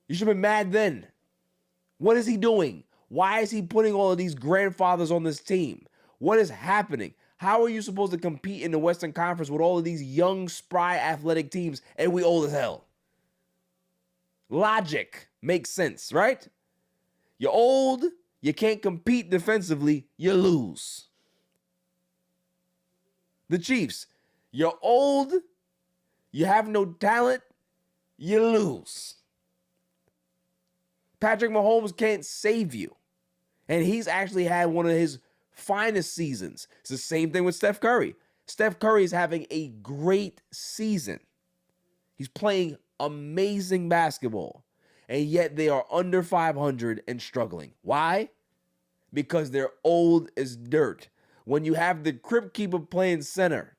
You should have been mad then. What is he doing? Why is he putting all of these grandfathers on this team? What is happening? How are you supposed to compete in the Western Conference with all of these young, spry, athletic teams and we old as hell? Logic makes sense, right? You're old, you can't compete defensively, you lose. The Chiefs, you're old, you have no talent, you lose. Patrick Mahomes can't save you. And he's actually had one of his finest seasons. It's the same thing with Steph Curry. Steph Curry is having a great season. He's playing amazing basketball. And yet they are under 500 and struggling. Why? Because they're old as dirt. When you have the Crypt Keeper playing center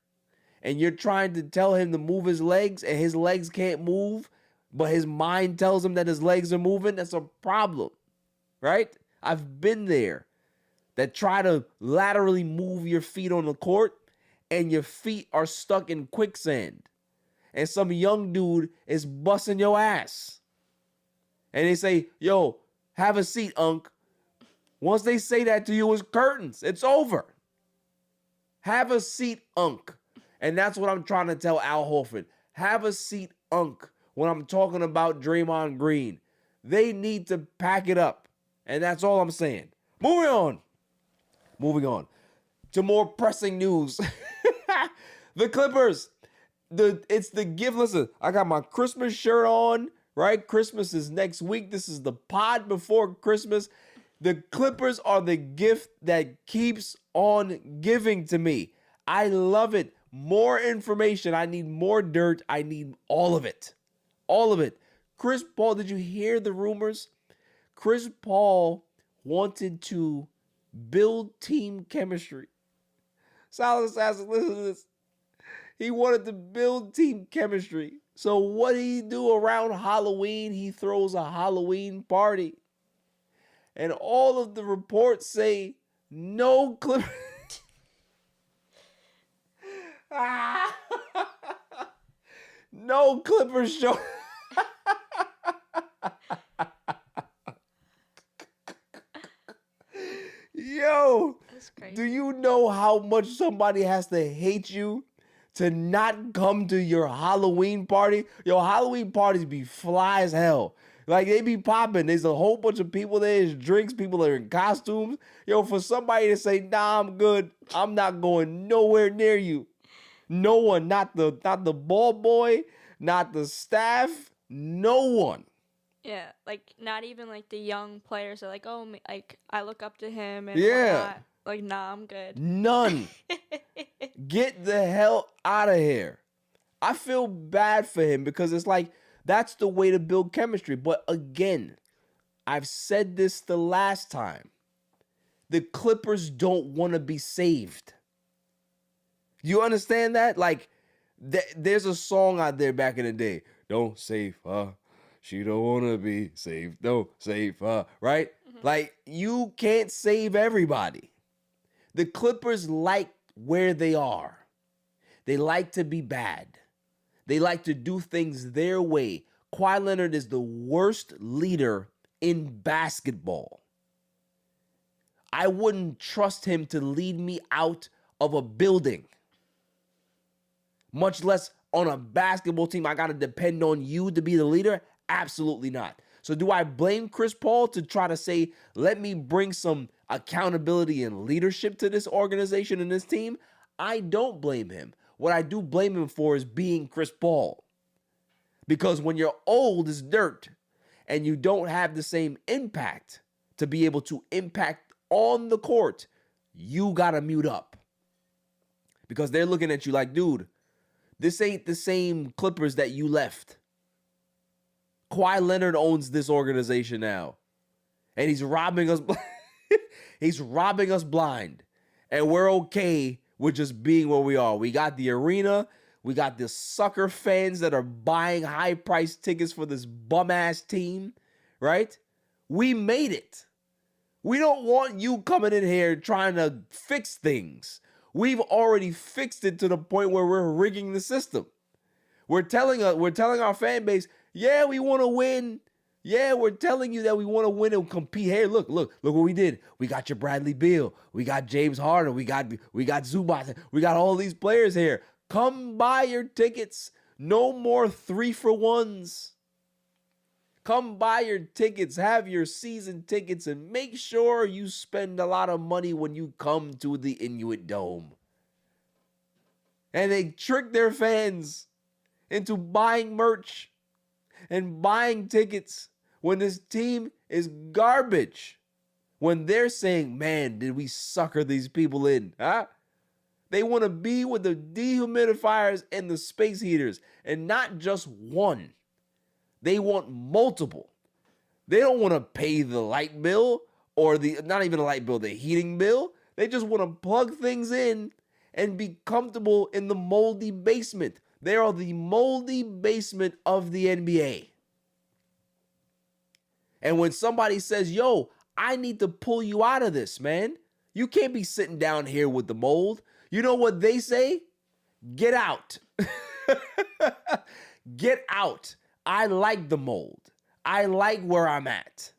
and you're trying to tell him to move his legs and his legs can't move, but his mind tells him that his legs are moving, that's a problem, right? I've been there. That try to laterally move your feet on the court and your feet are stuck in quicksand. And some young dude is busting your ass. And they say, yo, have a seat, Unc. Once they say that to you, it's curtains. It's over. Have a seat, Unc. And that's what I'm trying to tell Al Horford. Have a seat, Unc, when I'm talking about Draymond Green. They need to pack it up. And that's all I'm saying. Moving on to more pressing news. The Clippers. It's the gift. Listen, I got my Christmas shirt on, right? Christmas is next week. This is the pod before Christmas. The Clippers are the gift that keeps on giving to me. I love it. More information. I need more dirt. I need all of it. All of it. Chris Paul, did you hear the rumors? Chris Paul wanted to build team chemistry. Silent Assassin, listen to this. He wanted to build team chemistry. So what did he do around Halloween? He throws a Halloween party. And all of the reports say no Clippers. No Clippers show. Yo, That's crazy. do you know how much somebody has to hate you to not come to your Halloween party? Your Halloween parties be fly as hell. Like, they be popping. There's a whole bunch of people there. There's drinks. People are in costumes. Yo, for somebody to say, nah, I'm good. I'm not going nowhere near you. No one. Not the ball boy. Not the staff. No one. Yeah, like not even like the young players are like, oh, like I look up to him and Yeah. whatnot. Like, nah, I'm good. None. Get the hell out of here. I feel bad for him because it's like, that's the way to build chemistry. But again, I've said this the last time. The Clippers don't want to be saved. You understand that? Like, there's a song out there back in the day. Don't save her. She don't want to be saved. Don't save her. Right? Mm-hmm. Like, you can't save everybody. The Clippers like where they are. They like to be bad. They like to do things their way. Kawhi Leonard is the worst leader in basketball. I wouldn't trust him to lead me out of a building, much less on a basketball team. I got to depend on you to be the leader? Absolutely not. So do I blame Chris Paul to try to say, let me bring some accountability and leadership to this organization and this team? I don't blame him. What I do blame him for is being Chris Paul. Because when you're old as dirt and you don't have the same impact to be able to impact on the court, you got to mute up. Because they're looking at you like, dude, this ain't the same Clippers that you left. Kawhi Leonard owns this organization now. And he's robbing us. He's robbing us blind. And we're okay with just being where we are. We got the arena. We got the sucker fans that are buying high-priced tickets for this bum-ass team, right? We made it. We don't want you coming in here trying to fix things. We've already fixed it to the point where we're rigging the system. We're telling our fan base, yeah, we want to win. Yeah, we're telling you that we want to win and compete. Hey, look what we did. We got your Bradley Beal. We got James Harden. We got Zubac. We got all these players here. Come buy your tickets. No more 3-for-1s. Come buy your tickets. Have your season tickets and make sure you spend a lot of money when you come to the Inuit Dome. And they trick their fans into buying merch and buying tickets when this team is garbage. When they're saying, man, did we sucker these people in? Huh? They want to be with the dehumidifiers and the space heaters, and not just one. They want multiple. They don't want to pay the light bill or not even a light bill, the heating bill. They just want to plug things in and be comfortable in the moldy basement. They are the moldy basement of the NBA. And when somebody says, yo, I need to pull you out of this, man. You can't be sitting down here with the mold. You know what they say? Get out. Get out. I like the mold. I like where I'm at.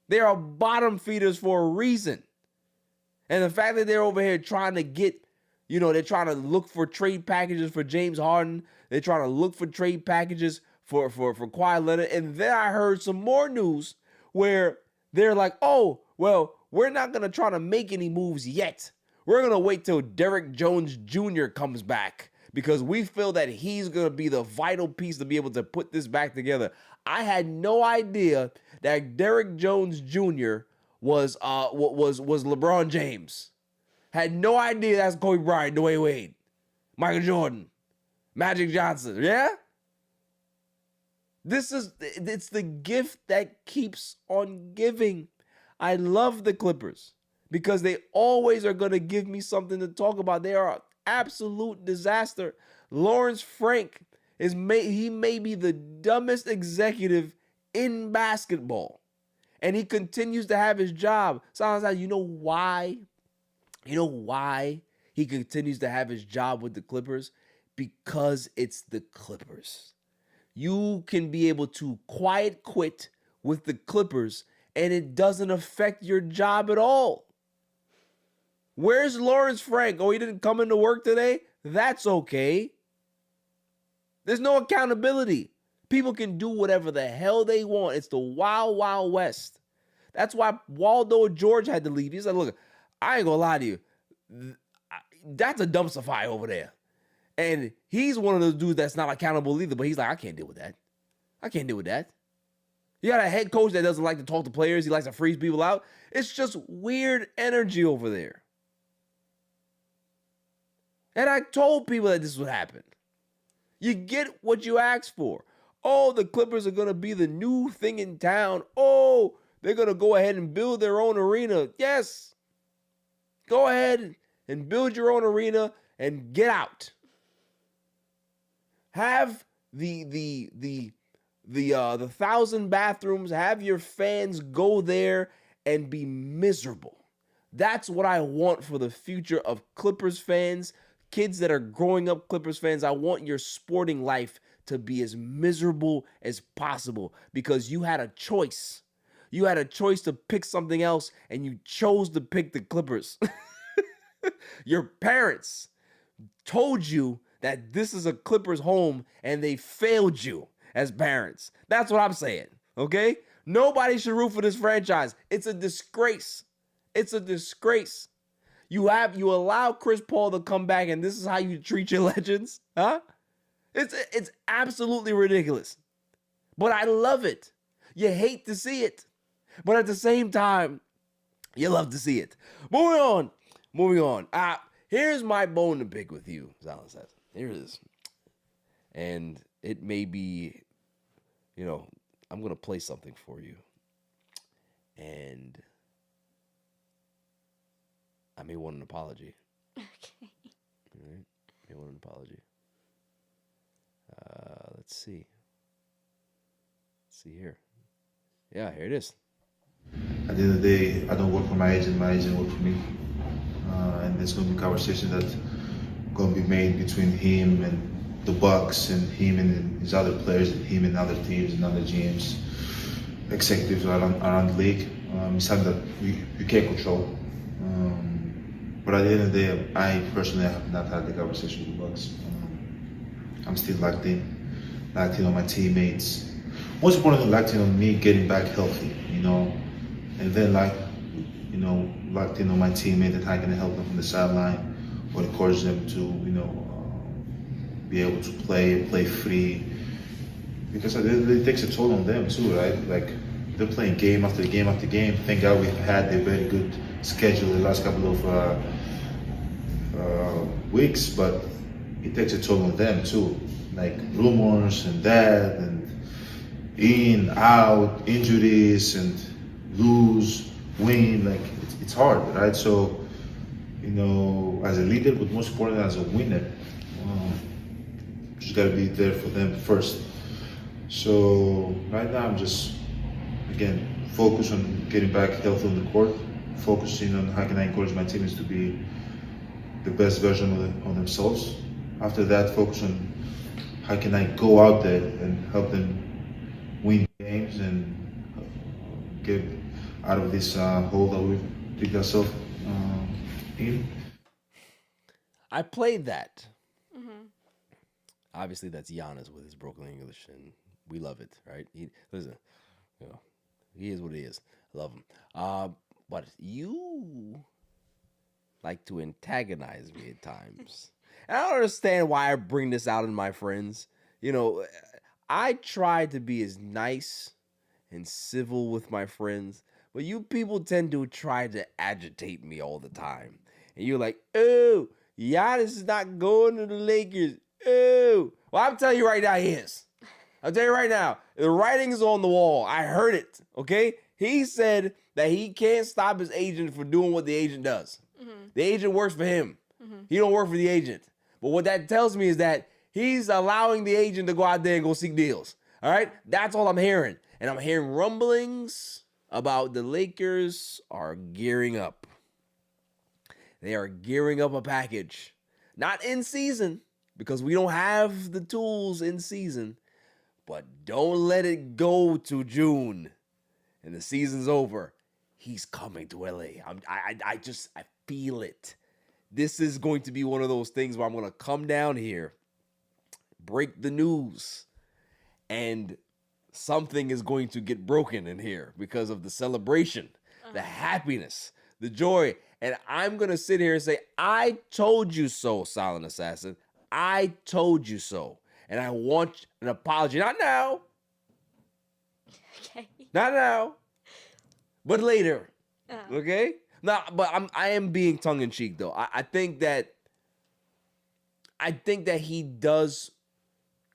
They are bottom feeders for a reason. And the fact that they're over here trying to get, they're trying to look for trade packages for James Harden. They're trying to look for trade packages for Kawhi Leonard. And then I heard some more news where they're like, oh, well, we're not going to try to make any moves yet. We're going to wait till Derrick Jones Jr. comes back because we feel that he's going to be the vital piece to be able to put this back together. I had no idea that Derrick Jones Jr. was LeBron James. Had no idea that's Kobe Bryant, Dwayne Wade, Michael Jordan, Magic Johnson. Yeah? It's the gift that keeps on giving. I love the Clippers because they always are going to give me something to talk about. They are an absolute disaster. Lawrence Frank he may be the dumbest executive in basketball, and he continues to have his job. Sounds like, you know why? You know why he continues to have his job with the Clippers? Because it's the Clippers. You can be able to quiet quit with the Clippers and it doesn't affect your job at all. Where's Lawrence Frank? Oh, he didn't come into work today? That's okay. There's no accountability. People can do whatever the hell they want. It's the wild, wild west. That's why Waldo George had to leave. He said, look, I ain't gonna lie to you. That's a dumpster fire over there. And he's one of those dudes that's not accountable either, but he's like, I can't deal with that. I can't deal with that. You got a head coach that doesn't like to talk to players. He likes to freeze people out. It's just weird energy over there. And I told people that this would happen. You get what you ask for. Oh, the Clippers are going to be the new thing in town. Oh, they're going to go ahead and build their own arena. Yes. Go ahead and build your own arena and get out. Have the 1,000 bathrooms, have your fans go there and be miserable. That's what I want for the future of Clippers fans, kids that are growing up Clippers fans. I want your sporting life to be as miserable as possible because you had a choice. You had a choice to pick something else and you chose to pick the Clippers. Your parents told you that this is a Clippers home and they failed you as parents. That's what I'm saying, okay? Nobody should root for this franchise. It's a disgrace. It's a disgrace. You allow Chris Paul to come back and this is how you treat your legends? Huh? It's absolutely ridiculous. But I love it. You hate to see it. But at the same time, you love to see it. Moving on. Here's my bone to pick with you, Zalon says. Here it is. And it may be, I'm going to play something for you. And I may want an apology. Okay. All right. May want an apology. Let's see. Let's see here. Yeah, here it is. At the end of the day, I don't work for my agent works for me. And there's going to be a conversation that's going to be made between him and the Bucks and him and his other players and him and other teams and other GMs, executives around the league. It's something that you can't control. But at the end of the day, I personally have not had the conversation with the Bucks. I'm still locked in on my teammates. Most importantly, locked in on me getting back healthy, and then locked in on my teammate that I can help them from the sideline or encourage them to, be able to play free. Because it takes a toll on them too, right? Like they're playing game after game after game. Thank God we've had a very good schedule the last couple of weeks, but it takes a toll on them too. Like rumors and that and in, out, injuries and lose, win, like it's hard, right? So, as a leader, but most importantly as a winner, just gotta be there for them first. So right now I'm just, again, focused on getting back healthy on the court, focusing on how can I encourage my teammates to be the best version of themselves. After that, focus on how can I go out there and help them win games and get out of this hole that we've digged ourselves in. I played that. Mm-hmm. Obviously, that's Giannis with his broken English, and we love it, right? He is what he is. I love him. But you like to antagonize me at times. And I don't understand why I bring this out in my friends. You know, I try to be as nice and civil with my friends, but you people tend to try to agitate me all the time. And you're like, oh, Giannis is not going to the Lakers. Oh. Well, I'm telling you right now, he is. I'll tell you right now, the writing is on the wall. I heard it, okay? He said that he can't stop his agent from doing what the agent does. The agent works for him. He don't work for the agent. But what that tells me is that he's allowing the agent to go out there and go seek deals. All right? That's all I'm hearing. And I'm hearing rumblings about the Lakers are gearing up. They are gearing up a package. Not in season, because we don't have the tools in season. But don't let it go to June and the season's over. He's coming to LA. I feel it. This is going to be one of those things where I'm going to come down here, break the news, and something is going to get broken in here because of the celebration, the happiness, the joy. And I'm going to sit here and say, I told you so, Silent Assassin. I told you so. And I want an apology. Not now. Okay. Not now. But later. Okay? Now, but I am being tongue in cheek though. I think that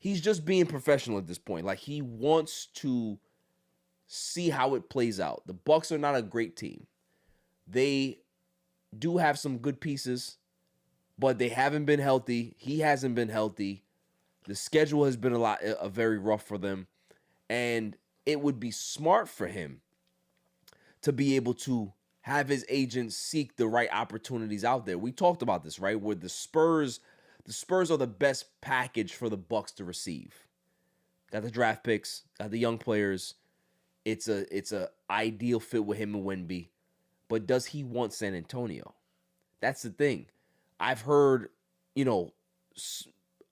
he's just being professional at this point. Like he wants to see how it plays out. The Bucks are not a great team. They do have some good pieces, but they haven't been healthy. He hasn't been healthy. The schedule has been very rough for them, and it would be smart for him to be able to have his agent seek the right opportunities out there. We talked about this, right? Where the Spurs are the best package for the Bucks to receive. Got the draft picks, got the young players. It's a ideal fit with him and Wemby. But does he want San Antonio? That's the thing. I've heard,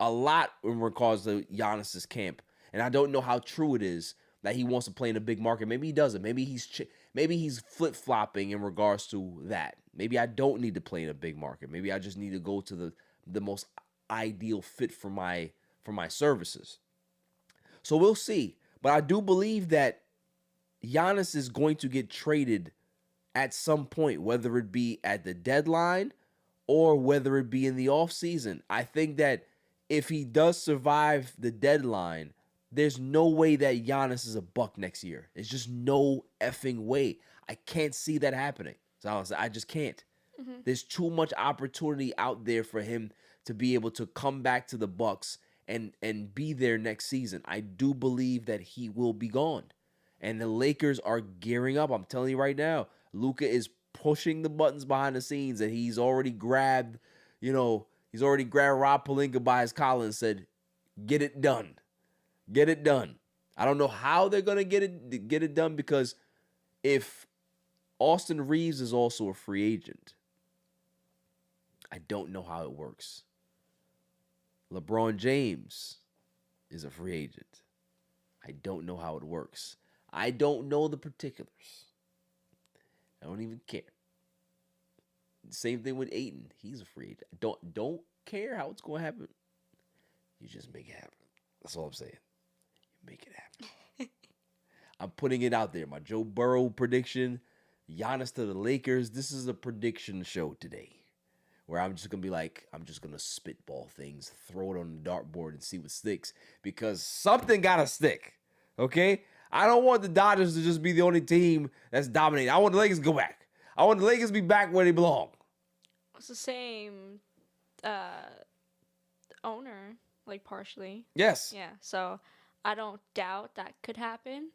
a lot in regards to Giannis's camp, and I don't know how true it is that he wants to play in a big market. Maybe he doesn't. Maybe he's flip-flopping in regards to that. Maybe I don't need to play in a big market. Maybe I just need to go to the most ideal fit for my services. So we'll see. But I do believe that Giannis is going to get traded at some point, whether it be at the deadline or whether it be in the offseason. I think that if he does survive the deadline, there's no way that Giannis is a Buck next year. There's just no effing way. I can't see that happening. So I just can't. There's too much opportunity out there for him to be able to come back to the Bucks and be there next season. I do believe that he will be gone. And the Lakers are gearing up. I'm telling you right now, Luka is pushing the buttons behind the scenes, and he's already grabbed, Rob Pelinka by his collar and said, get it done. Get it done. I don't know how they're going to get it done, because if Austin Reeves is also a free agent, I don't know how it works. LeBron James is a free agent. I don't know how it works. I don't know the particulars. I don't even care. Same thing with Ayton. He's a free agent. Don't care how it's going to happen. You just make it happen. That's all I'm saying. You make it happen. I'm putting it out there. My Joe Burrow prediction, Giannis to the Lakers. This is a prediction show today, where I'm just going to spitball things, throw it on the dartboard and see what sticks, because something got to stick, okay? I don't want the Dodgers to just be the only team that's dominating. I want the Lakers to go back. I want the Lakers to be back where they belong. It's the same owner, like partially. Yes. Yeah, so I don't doubt that could happen.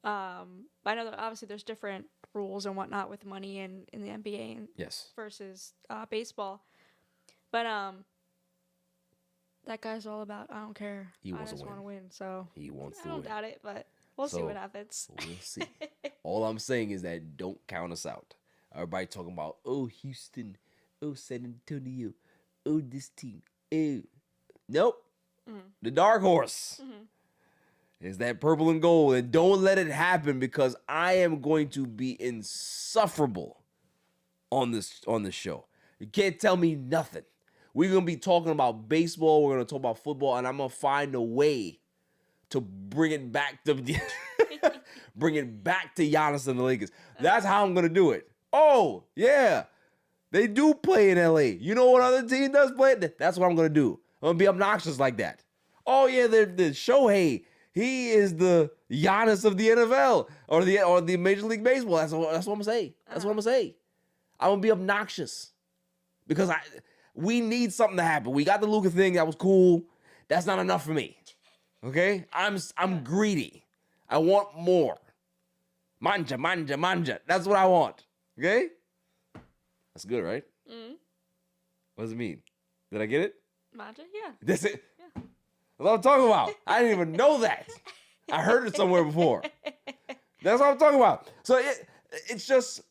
I know that obviously there's different rules and whatnot with money in the NBA and Yes. versus baseball. But that guy's all about, I don't care. He wants I just to want to win. So He wants I to don't win. doubt it, but we'll see what happens. We'll see. All I'm saying is that don't count us out. Everybody talking about, oh, Houston, oh, San Antonio, oh, this team, oh. Nope. The dark horse is that purple and gold. And don't let it happen, because I am going to be insufferable on this show. You can't tell me nothing. We're going to be talking about baseball. We're going to talk about football, and I'm going to find a way to bring it back to bring it back to Giannis and the Lakers. That's how I'm going to do it. Oh, yeah. They do play in LA. You know what other team does play? That's what I'm going to do. I'm going to be obnoxious like that. Oh, yeah, the Shohei. He is the Giannis of the NFL or the Major League Baseball. That's what I'm going to say. That's what I'm going to say. I'm going to be obnoxious because we need something to happen. We got the Luka thing. That was cool. That's not enough for me. Okay? I'm greedy. I want more. Manja. That's what I want. Okay? That's good, right? Mm-hmm. What does it mean? Did I get it? Manja? Yeah. That's it? Yeah. That's what I'm talking about. I didn't even know that. I heard it somewhere before. That's what I'm talking about. So it's just,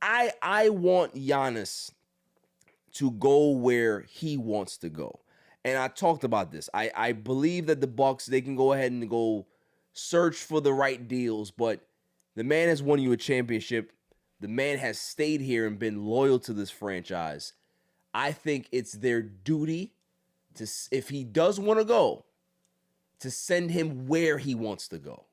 I want Giannis to go where he wants to go. And I talked about this. I believe that the Bucks, they can go ahead and go search for the right deals, but the man has won you a championship. The man has stayed here and been loyal to this franchise. I think it's their duty to, if he does want to go, to send him where he wants to go.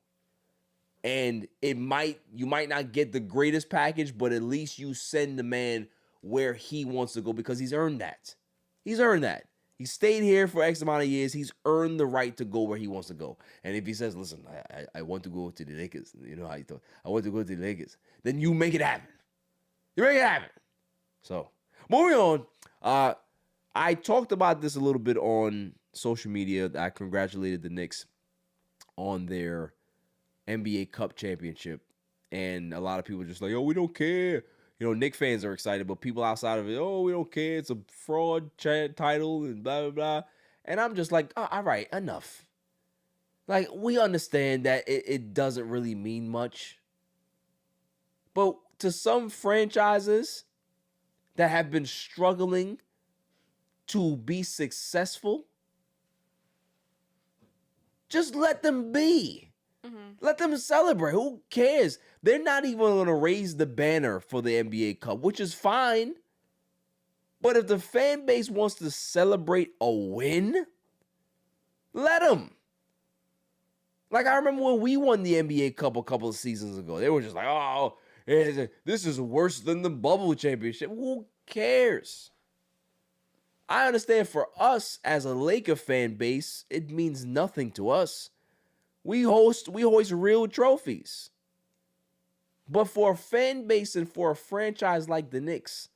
And you might not get the greatest package, but at least you send the man where he wants to go because he's earned that. He's earned that. He stayed here for X amount of years. He's earned the right to go where he wants to go. And if he says, listen, I want to go to the Lakers, you know how you thought, I want to go to the Lakers, then you make it happen. You make it happen. So, moving on. I talked about this a little bit on social media. I congratulated the Knicks on their NBA Cup championship. And a lot of people just like, oh, we don't care. You know, Knicks fans are excited, but people outside of it, oh, we don't care. It's a fraud title and blah, blah, blah. And I'm just like, oh, all right, enough. Like, we understand that it doesn't really mean much. But to some franchises that have been struggling to be successful, just let them be. Mm-hmm. Let them celebrate. Who cares? They're not even going to raise the banner for the NBA Cup, which is fine. But if the fan base wants to celebrate a win, let them. Like, I remember when we won the NBA Cup a couple of seasons ago. They were just like, oh, this is worse than the bubble championship. Who cares? I understand for us as a Laker fan base, it means nothing to us. We hoist real trophies. But for a fan base and for a franchise like the Knicks,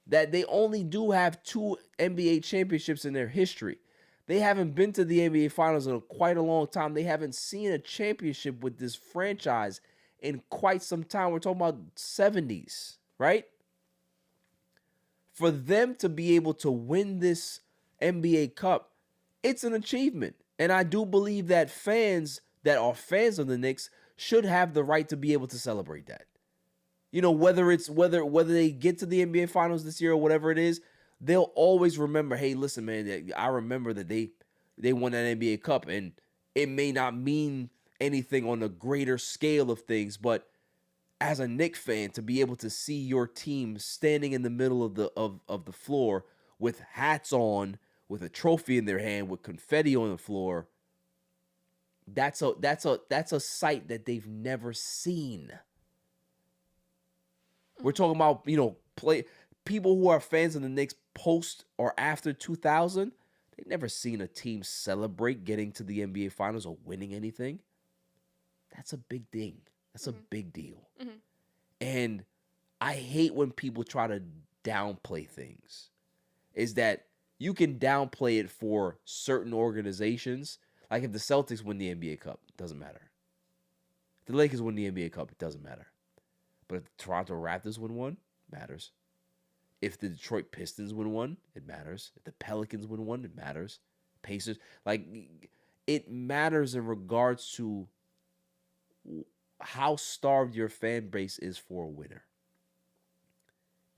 that they only do have 2 NBA championships in their history. They haven't been to the NBA Finals in quite a long time. They haven't seen a championship with this franchise in quite some time. We're talking about 70s, right? For them to be able to win this NBA Cup, it's an achievement. And I do believe that fans that are fans of the Knicks should have the right to be able to celebrate that. You know, whether they get to the NBA Finals this year or whatever it is, they'll always remember, hey, listen, man, I remember that they won that NBA Cup, and it may not mean anything on a greater scale of things, but as a Knicks fan, to be able to see your team standing in the middle of the floor with hats on, with a trophy in their hand, with confetti on the floor, that's a sight that they've never seen. We're talking about, you know, people who are fans of the Knicks post or after 2000. They've never seen a team celebrate getting to the NBA Finals or winning anything. That's a big thing. That's a big deal. Mm-hmm. And I hate when people try to downplay things. Is that you can downplay it for certain organizations. Like if the Celtics win the NBA Cup, it doesn't matter. If the Lakers win the NBA Cup, it doesn't matter. But if the Toronto Raptors win one, it matters. If the Detroit Pistons win one, it matters. If the Pelicans win one, it matters. Pacers, like, it matters in regards to how starved your fan base is for a winner.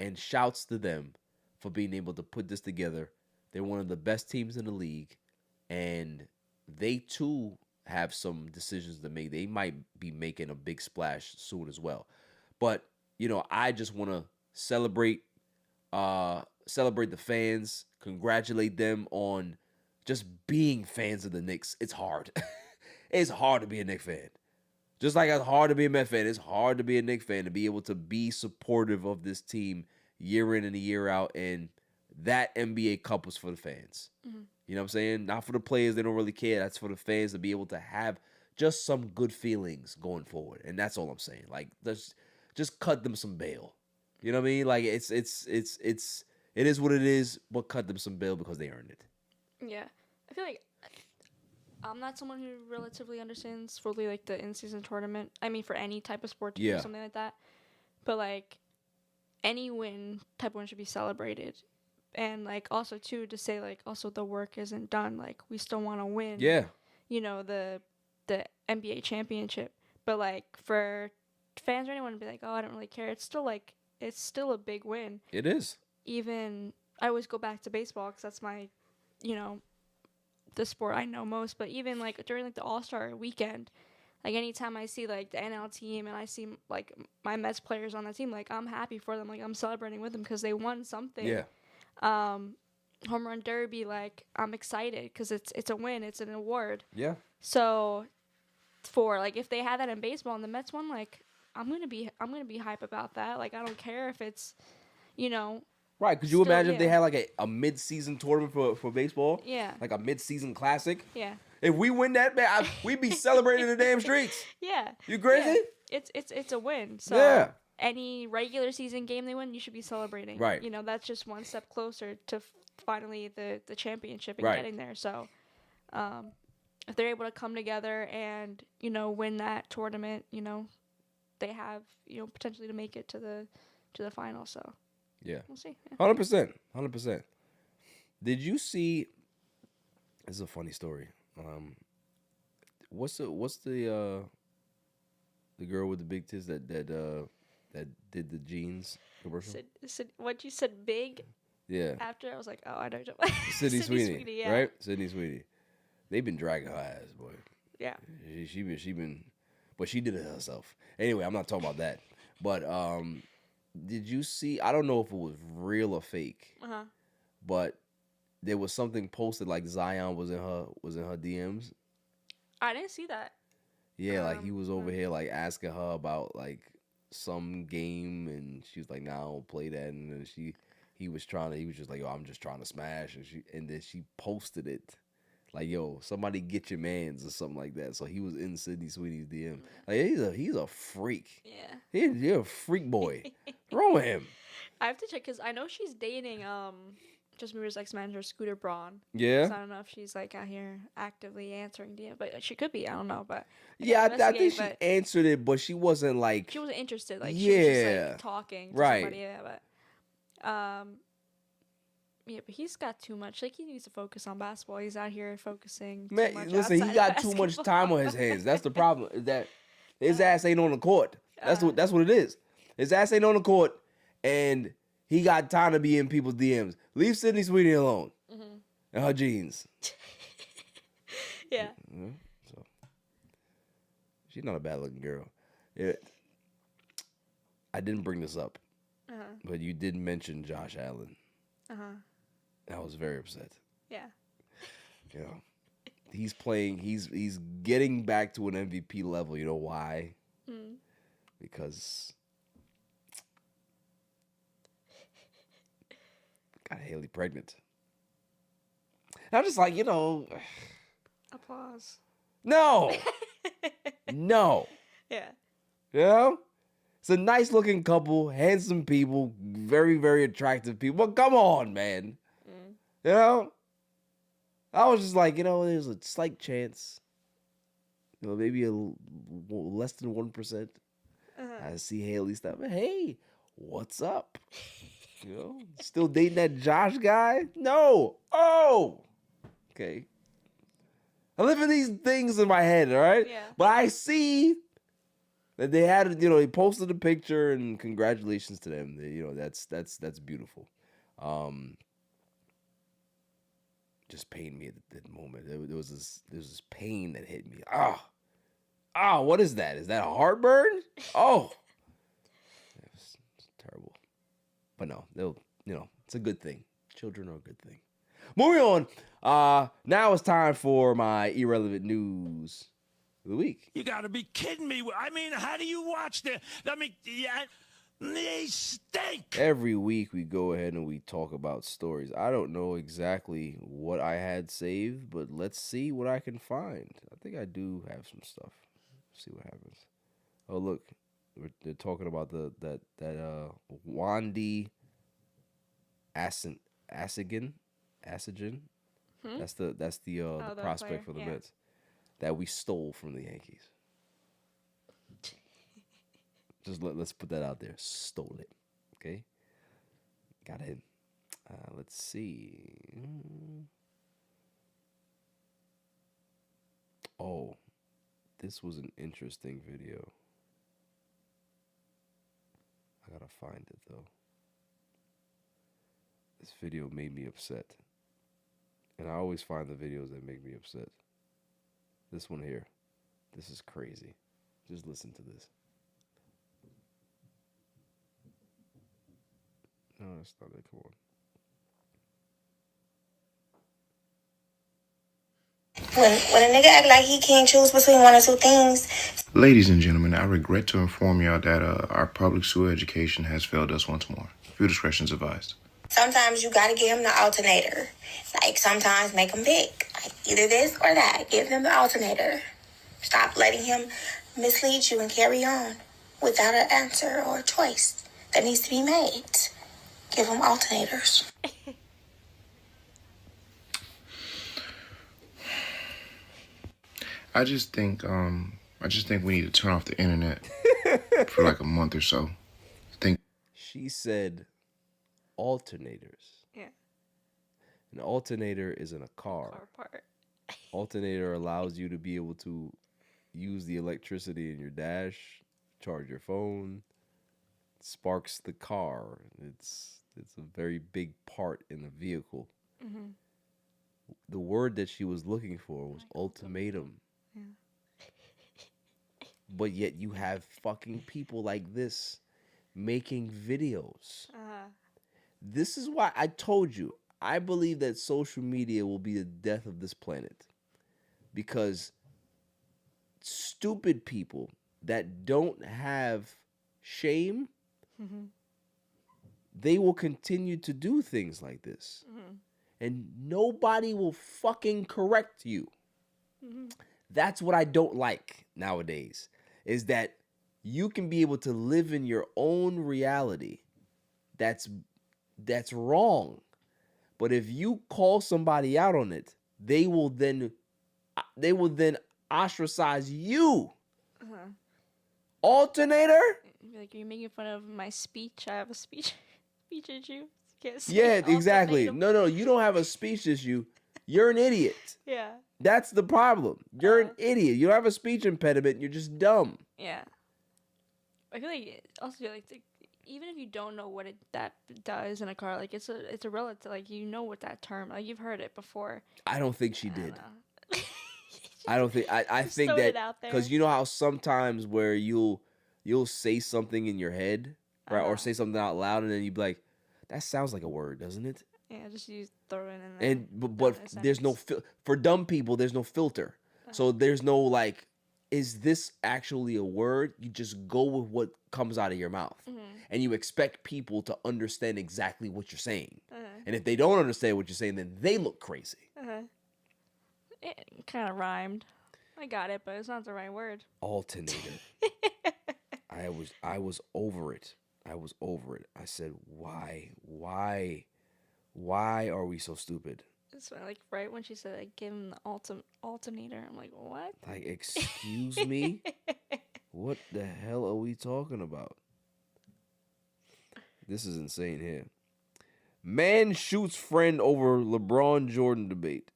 And shouts to them for being able to put this together. They're one of the best teams in the league, and they too have some decisions to make. They might be making a big splash soon as well. But, you know, I just want to celebrate celebrate the fans, congratulate them on just being fans of the Knicks. It's hard. It's hard to be a Knicks fan. Just like it's hard to be a Met fan, it's hard to be a Knicks fan, to be able to be supportive of this team year in and year out. And that NBA Cup was for the fans. Mm-hmm. You know what I'm saying? Not for the players, they don't really care. That's for the fans to be able to have just some good feelings going forward. And that's all I'm saying. Like, let's just cut them some bail. You know what I mean? Like, it is what it is, but cut them some bail because they earned it. Yeah. I feel like I'm not someone who relatively understands fully, like, the in-season tournament. I mean, for any type of sport to do something like that. But, like, any win, type of win should be celebrated. And, like, also, too, to say, like, also the work isn't done. Like, we still want to win. Yeah. You know, the NBA championship. But, like, for fans or anyone to be like, oh, I don't really care. It's still, like, it's still a big win. It is. Even, I always go back to baseball because that's my, you know, the sport I know most. But even, like, during, like, the All-Star weekend, like, anytime I see, like, the NL team and I see, like, my Mets players on that team, like, I'm happy for them. Like, I'm celebrating with them because they won something. Yeah. Home run derby, like, I'm excited because it's a win. It's an award. Yeah. So, for, like, if they had that in baseball and the Mets won, like, I'm gonna be hype about that. Like, I don't care if it's, you know. Right, could you imagine if they had, like, a mid-season tournament for baseball? Yeah. Like a mid-season classic? Yeah. If we win that, man, we'd be celebrating the damn streets. Yeah. You crazy? Yeah. It's a win. So yeah. Any regular season game they win, you should be celebrating. Right. You know, that's just one step closer to finally the championship and right. getting there. So, if they're able to come together and, you know, win that tournament, you know, they have, you know, potentially to make it to the final. So yeah, we'll see. 100%. Did you see? This is a funny story. What's the girl with the big tits that did the jeans commercial? What you said, big? Yeah. After I was like, oh, I know. Sydney Sweeney, yeah. right? Sydney Sweeney. They've been dragging her ass, boy. Yeah. She been, but she did it herself. Anyway, I'm not talking about that. But did you see? I don't know if it was real or fake. But there was something posted like Zion was in her DMs. I didn't see that. Yeah, like he was over here like asking her about like some game, and she was like, "Nah, I don't play that." And then he was just like, "Yo, I'm just trying to smash," and then she posted it. Like, yo, somebody get your mans or something like that. So he was in Sydney Sweeney's DM. Like, he's a freak. Yeah. He's a freak boy. What's wrong with him? I have to check because I know she's dating Justin Bieber's ex-manager, Scooter Braun. Yeah. So I don't know if she's like out here actively answering DM, but she could be. I don't know, but yeah, I think she answered it, but she wasn't like she wasn't interested. Like she was just like talking to somebody. Yeah, but yeah, but he's got too much. Like, he needs to focus on basketball. He's out here focusing too much. Listen, he got too much time on his hands. That's the problem. Is that his ass ain't on the court. That's what it is. His ass ain't on the court, and he got time to be in people's DMs. Leave Sydney Sweeney alone and her jeans. Yeah. So she's not a bad looking girl. Yeah. I didn't bring this up, but you did mention Josh Allen. I was very upset. Yeah. You know, he's playing. He's getting back to an MVP level. You know why? Because got Haley pregnant. And I'm just like, you know. Applause. No. No. Yeah. You know? It's a nice looking couple, handsome people, very, very attractive people. But come on, man. You know? I was just like, you know, there's a slight chance. You know, maybe less than 1%. I see Haley stuff. Hey, what's up? You know? Still dating that Josh guy? No. Oh. Okay. I live in these things in my head, all right? Yeah. But I see that they had, you know, he posted a picture and congratulations to them. You know, that's beautiful. Just pained me at that moment. There was this pain that hit me. What is that? Is that a heartburn? Oh, it's terrible. But no, it's a good thing. Children are a good thing. Moving on. Now it's time for my irrelevant news of the week. You got to be kidding me. I mean, how do you watch the? I mean, yeah, they stink. Every week we go ahead and we talk about stories. I don't know exactly what I had saved, but let's see what I can find. I think I do have some stuff. See what happens. Oh, look. They're talking about that Wandy Asigan. That's the the prospect player, for the yeah. Mets that we stole from the Yankees. Just let's put that out there. Stole it. Okay. Got it. Let's see. Oh, this was an interesting video. I gotta find it though. This video made me upset. And I always find the videos that make me upset. This one here. This is crazy. Just listen to this. No, that's not it. Come on. When a nigga act like he can't choose between one or two things. Ladies and gentlemen, I regret to inform y'all that our public school education has failed us once more. Few discretions advised. Sometimes you gotta give him the alternator. Like, sometimes make him pick. Like, either this or that. Give him the alternator. Stop letting him mislead you and carry on without an answer or a choice that needs to be made. Give him alternators. I just think we need to turn off the internet for like a month or so. She said alternators. Yeah. An alternator is in a car. Car part. Alternator allows you to be able to use the electricity in your dash, charge your phone, sparks the car. It's a very big part in the vehicle. Mm-hmm. The word that she was looking for was ultimatum. Yeah. But yet you have fucking people like this making videos. This is why I told you, I believe that social media will be the death of this planet. Because stupid people that don't have shame, they will continue to do things like this. And nobody will fucking correct you. That's what I don't like nowadays, is that you can be able to live in your own reality that's wrong. But if you call somebody out on it, they will then ostracize you. Alternator? Like, are you making fun of my speech? I have a speech issue. Yeah, exactly. No, you don't have a speech issue. You're an idiot. Yeah. That's the problem. You're an idiot. You don't have a speech impediment. You're just dumb. Yeah. I feel like also even if you don't know what that does in a car, like it's a relative, like you know what that term, like you've heard it before. I don't think she did. I don't think. I think that because you know how sometimes where you'll say something in your head, right, or say something out loud, and then you be like, "That sounds like a word, doesn't it?" Yeah, just you throw it in there. And but there's no for dumb people. There's no filter, so there's no like, is this actually a word? You just go with what comes out of your mouth, and you expect people to understand exactly what you're saying. And if they don't understand what you're saying, then they look crazy. It kind of rhymed. I got it, but it's not the right word. Alternator. I was over it. I was over it. I said, why are we so stupid? It's like right when she said, like, give him the alternator. I'm like, what? Like, excuse me? What the hell are we talking about? This is insane here. Man shoots friend over LeBron Jordan debate.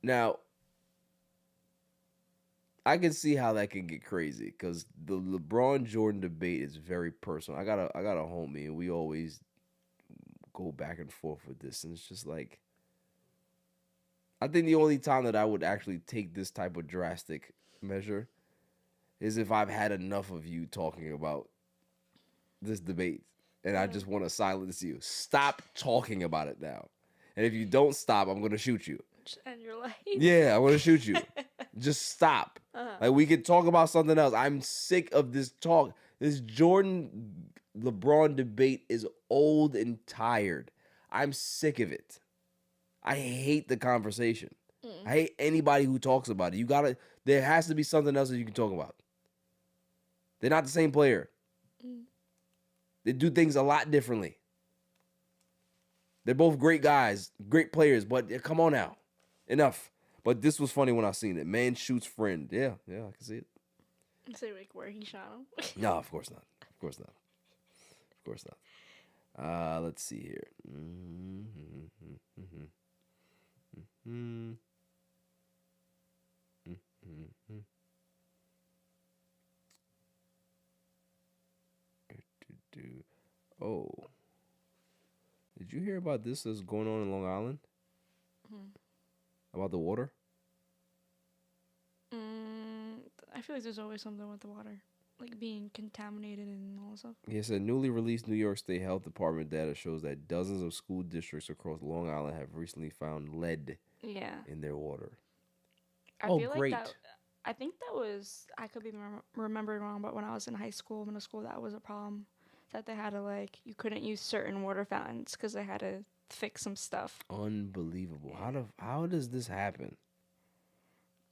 Now, I can see how that can get crazy because the LeBron Jordan debate is very personal. I got a homie, and we always go back and forth with this, and it's just like, I think the only time that I would actually take this type of drastic measure is if I've had enough of you talking about this debate, and I just want to silence you. Stop talking about it now. And if you don't stop, I'm gonna shoot you. Just end your life. Yeah, I'm gonna shoot you. Just stop. Like we could talk about something else. I'm sick of this talk. This Jordan LeBron debate is old and tired. I'm sick of it. I hate the conversation. I hate anybody who talks about it. There has to be something else that you can talk about. They're not the same player. They do things a lot differently. They're both great guys, great players, but come on now. Enough. But this was funny when I seen it. Man shoots friend. Yeah, I can see it. Say like where he shot him. No, of course not. Of course not. Of course not. Let's see here. Oh. Did you hear about this that's going on in Long Island? About the water? I feel like there's always something with the water. Like being contaminated and all that stuff. He said newly released New York State Health Department data shows that dozens of school districts across Long Island have recently found lead in their water. I feel great. Like I think that was, I could be remembering wrong, but when I was in middle school, that was a problem. That they had to you couldn't use certain water fountains because they had to fix some stuff. Unbelievable. How does this happen?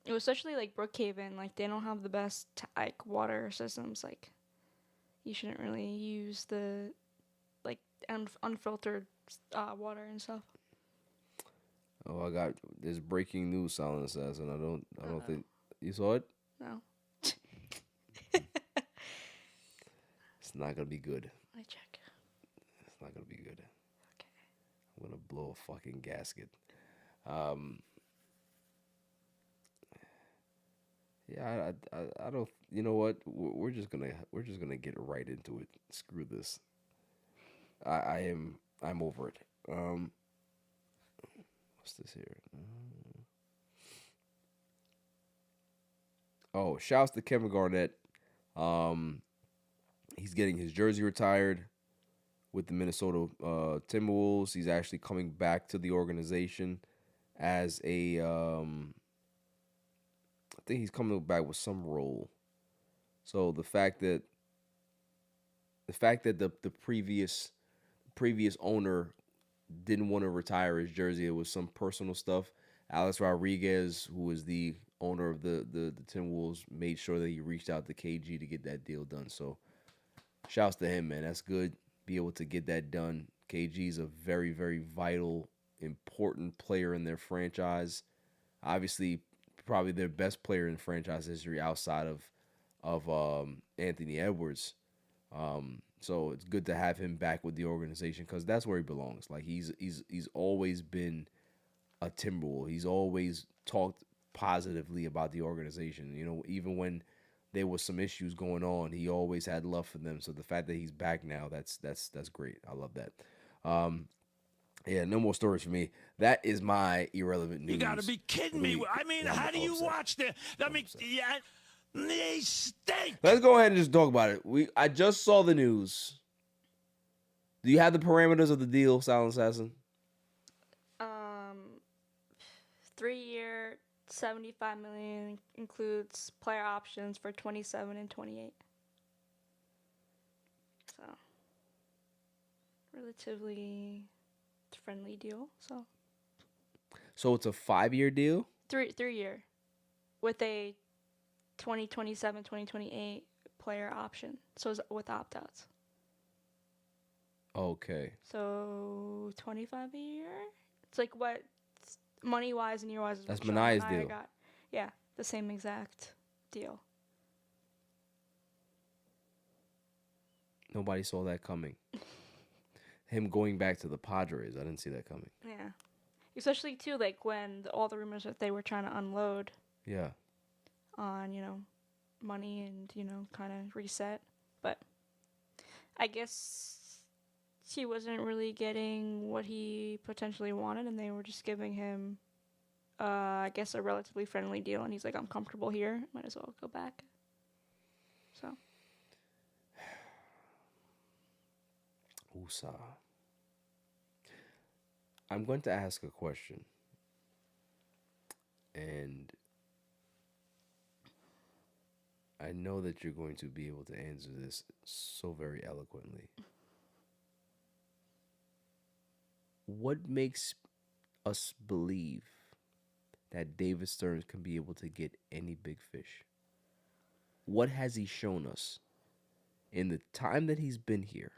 It was especially Brookhaven, they don't have the best water systems. You shouldn't really use the unfiltered water and stuff. Oh, there's breaking news, Silent Assassin. I don't think you saw it. No. It's not gonna be good. I check. It's not gonna be good. Okay. I'm gonna blow a fucking gasket. Yeah, I don't. You know what? We're just gonna get right into it. Screw this. I'm over it. What's this here? Oh, shouts to Kevin Garnett. He's getting his jersey retired with the Minnesota Timberwolves. He's actually coming back to the organization as a. I think he's coming back with some role. So the fact that the previous owner didn't want to retire his jersey, it was some personal stuff. Alex Rodriguez, who is the owner of the Timberwolves, made sure that he reached out to KG to get that deal done. So shouts to him, man. That's good. Be able to get that done. KG's a very, very vital, important player in their franchise. Obviously, probably their best player in franchise history outside of Anthony Edwards. So it's good to have him back with the organization because that's where he belongs. He's always been a Timberwolves. He's always talked positively about the organization. You know, even when there was some issues going on, he always had love for them. So the fact that he's back now, that's great. I love that. Yeah, no more stories for me. That is my irrelevant news. You got to be kidding me. I mean, how do you watch the... I mean, yeah, they stink. Let's go ahead and just talk about it. I just saw the news. Do you have the parameters of the deal, Silent Assassin? 3-year, $75 million includes player options for 27 and 28. So, relatively friendly deal. So it's a 5-year deal? 3-year with a 2027, 2028 player option. So it's with opt-outs. Okay. So 25 a year? It's what money-wise and year-wise is that's what Manaya's deal. got. Yeah, the same exact deal. Nobody saw that coming. Him going back to the Padres, I didn't see that coming. Yeah. Especially, too, when all the rumors that they were trying to unload. Yeah. On, money and, kind of reset. But I guess he wasn't really getting what he potentially wanted, and they were just giving him, I guess, a relatively friendly deal. And he's like, I'm comfortable here. Might as well go back. So. Usa. I'm going to ask a question. And I know that you're going to be able to answer this so very eloquently. What makes us believe that David Stearns can be able to get any big fish? What has he shown us? In the time that he's been here,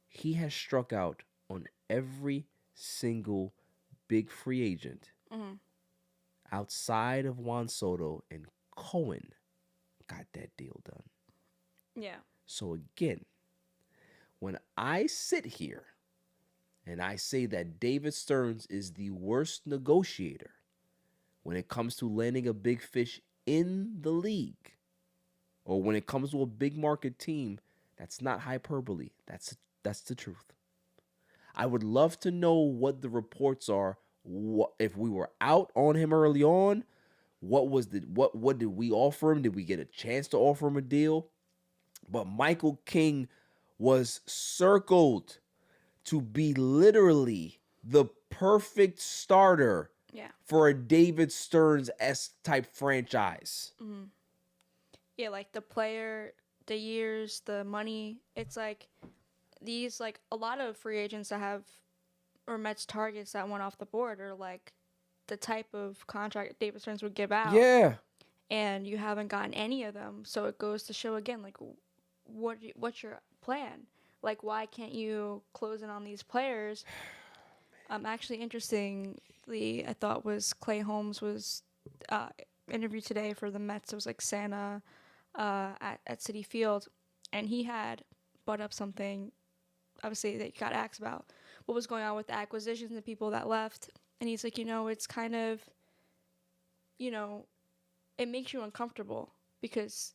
he has struck out on every single big free agent outside of Juan Soto, and Cohen got that deal done. Yeah. So again, when I sit here and I say that David Stearns is the worst negotiator when it comes to landing a big fish in the league, or when it comes to a big market team, that's not hyperbole. That's the truth. I would love to know what the reports are. What if we were out on him early on? What did we offer him? Did we get a chance to offer him a deal? But Michael King was circled to be literally the perfect starter for a David Stearns-esque type franchise. Yeah, like the player, the years, the money. It's like these, like a lot of free agents that have, or Mets targets that went off the board are like the type of contract David Stearns would give out. Yeah. And you haven't gotten any of them. So it goes to show again, like, what's your plan? Like, why can't you close in on these players? Actually, interestingly, I thought was Clay Holmes was interviewed today for the Mets. It was like Santa at Citi Field, and he had brought up something, obviously, that you got asked about what was going on with the acquisitions and people that left. And he's like, it's kind of, it makes you uncomfortable because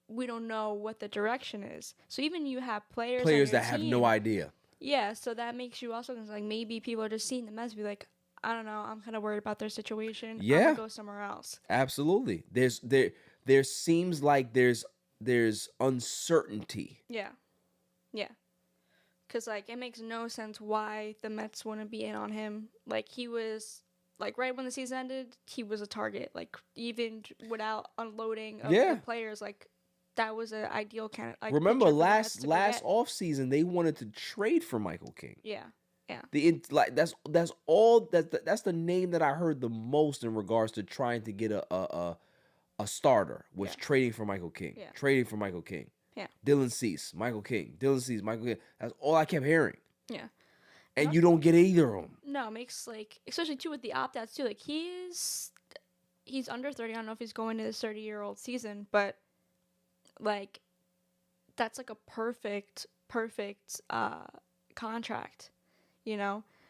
we don't know what the direction is. So even you have players that have no idea. Yeah, so that makes you also like maybe people are just seeing the Mets be like, I don't know, I'm kind of worried about their situation. Yeah, I'm gonna go somewhere else. Absolutely. There seems like there's uncertainty. Yeah. Because like it makes no sense why the Mets wouldn't be in on him. Like he was like right when the season ended, he was a target. Like even without unloading of the players, like that was an ideal candidate. Like, remember last offseason they wanted to trade for Michael King. Yeah. That's the name that I heard the most in regards to trying to get a starter was trading for Michael King. Yeah. Trading for Michael King. Yeah. Dylan Cease, Michael King. Dylan Cease, Michael King. That's all I kept hearing. Yeah. And you don't get either of them. No, it makes like, especially too with the opt-outs too. Like he's under 30. I don't know if he's going to his 30-year-old season, but like that's like a perfect contract,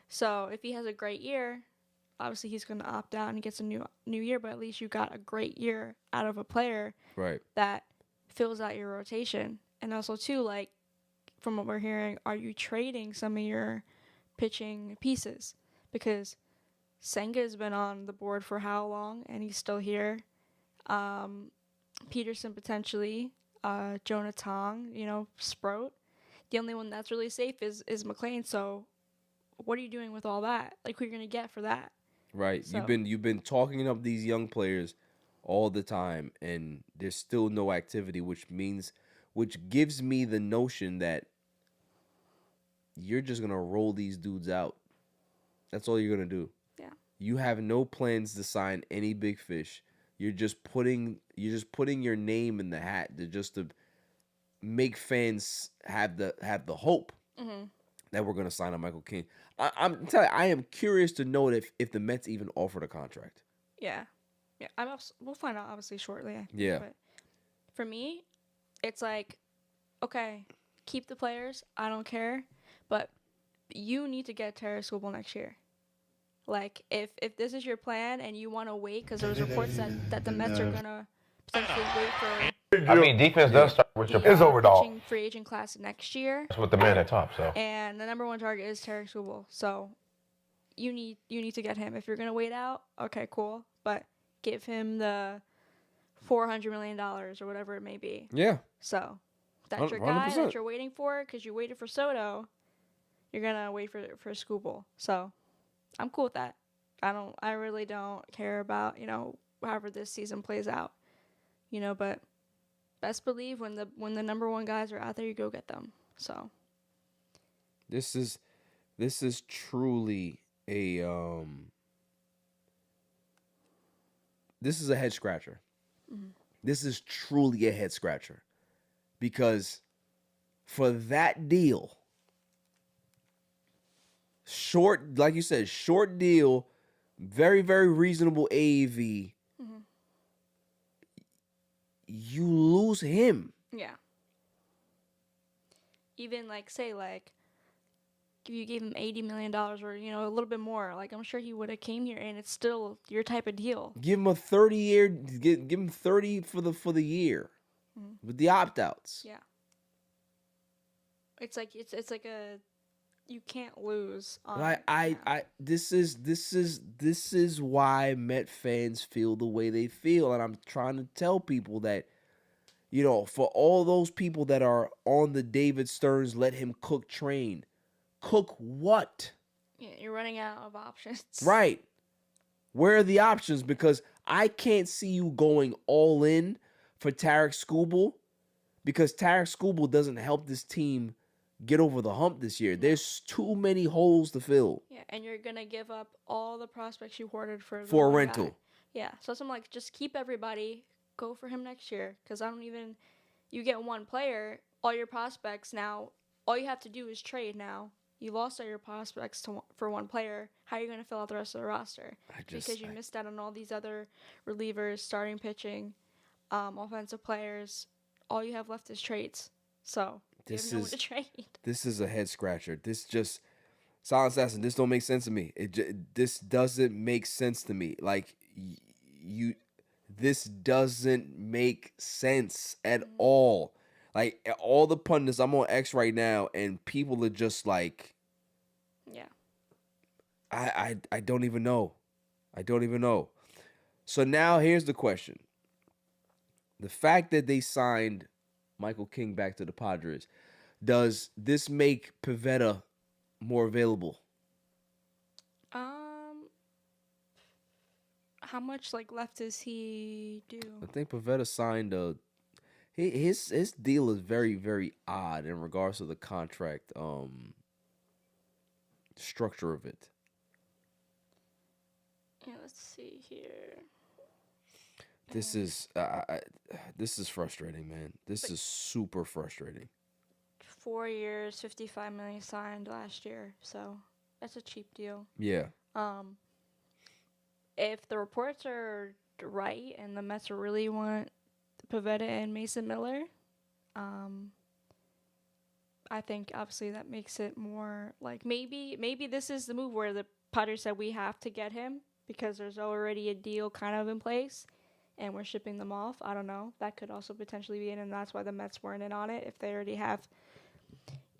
So if he has a great year, obviously he's going to opt out and he gets a new year. But at least you got a great year out of a player, right? That fills out your rotation. And also too, like from what we're hearing, are you trading some of your pitching pieces? Because Senga's been on the board for how long and he's still here. Peterson potentially, Jonah Tong, Sprout. The only one that's really safe is McLean. So what are you doing with all that? Like who are you gonna get for that? Right. So. You've been talking up these young players all the time and there's still no activity, which gives me the notion that you're just gonna roll these dudes out. That's all you're gonna do. Yeah. You have no plans to sign any big fish. You're just putting your name in the hat to make fans have the hope that we're gonna sign a Michael King. I'm telling you, I am curious to know if the Mets even offered a contract. Yeah. We'll find out obviously shortly. Yeah. But for me, it's like, okay, keep the players. I don't care, but you need to get Terry Skubal next year. Like, if this is your plan and you want to wait, because there's reports that the Mets are going to potentially wait for... I mean, defense does start with your... It's overall. Free agent class next year. That's with the man at top, so... And the number one target is Terry Skubal. So, you need to get him. If you're going to wait out, okay, cool. But give him the $400 million or whatever it may be. Yeah. So, that's your guy 100%. that you're waiting for because you waited for Soto, you're gonna wait for Skubal. So I'm cool with that. I really don't care about however this season plays out. But best believe when the number one guys are out there, you go get them. So This is truly a this is a head scratcher. This is truly a head scratcher because for that deal, short, like you said, short deal, very, very reasonable AAV. You lose him. yeah. Even say if you gave him $80 million or a little bit more, I'm sure he would have came here, and it's still your type of deal. Give him a 30-year. Give him 30 for the year with the opt outs. Yeah. It's like a you can't lose. This is why Met fans feel the way they feel, and I'm trying to tell people that, for all those people that are on the David Stearns let him cook train, cook what? Yeah, you're running out of options. Right. Where are the options? Because I can't see you going all in for Tarek Skubal because Tarek Skubal doesn't help this team get over the hump this year. There's too many holes to fill. Yeah, and you're gonna give up all the prospects you hoarded for a one rental. guy. Yeah, so I'm just keep everybody. Go for him next year because you get one player, all your prospects now. All you have to do is trade now. You lost all your prospects for one player. How are you going to fill out the rest of the roster? Because you missed out on all these other relievers, starting pitching, offensive players. All you have left is trades. So you have no one to trade. This is a head scratcher. This just Silent Assassin. This don't make sense to me. This doesn't make sense to me. This doesn't make sense at all. All the pundits, I'm on X right now, and people are just like, yeah. I don't even know. I don't even know. So now here's the question. The fact that they signed Michael King back to the Padres, does this make Pivetta more available? How much left does he do? I think Pivetta signed his deal is very, very odd in regards to the contract structure of it. Yeah, let's see here. This is frustrating, man. This is super frustrating. 4 years, $55 million signed last year, so that's a cheap deal. Yeah. If the reports are right and the Mets really want Pivetta and Mason Miller, I think obviously that makes it more maybe this is the move where the Padres said we have to get him because there's already a deal kind of in place and we're shipping them off. I don't know. That could also potentially be in, and that's why the Mets weren't in on it if they already have,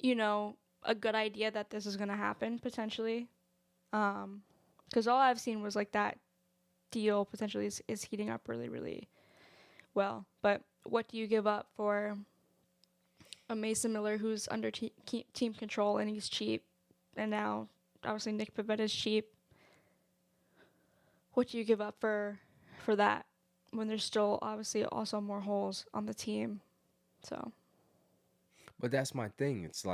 a good idea that this is going to happen potentially. Because all I've seen was that deal potentially is heating up really, really well. But what do you give up for a Mason Miller who's under team control and he's cheap, and now obviously Nick Pivetta's cheap? What do you give up for that when there's still obviously also more holes on the team? So. But that's my thing. It's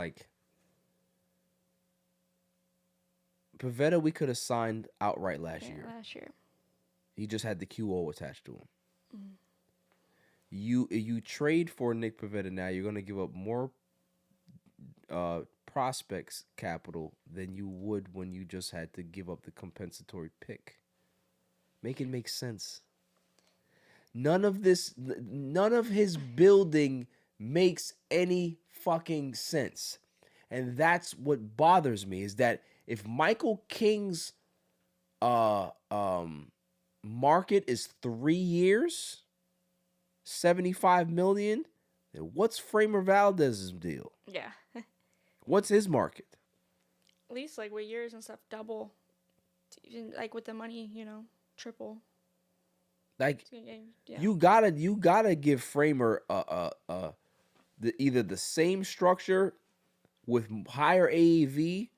Pivetta we could have signed outright last year. Last year. He just had the QO attached to him. You trade for Nick Pivetta now, you're going to give up more prospects capital than you would when you just had to give up the compensatory pick. Make it make sense. None of his building makes any fucking sense. And that's what bothers me, is that if Michael King's market is 3 years, $75 million, then what's Framer Valdez's deal? Yeah. What's his market? At least with years and stuff, double. Even with the money, triple. You gotta give Framer either the same structure with higher AAV,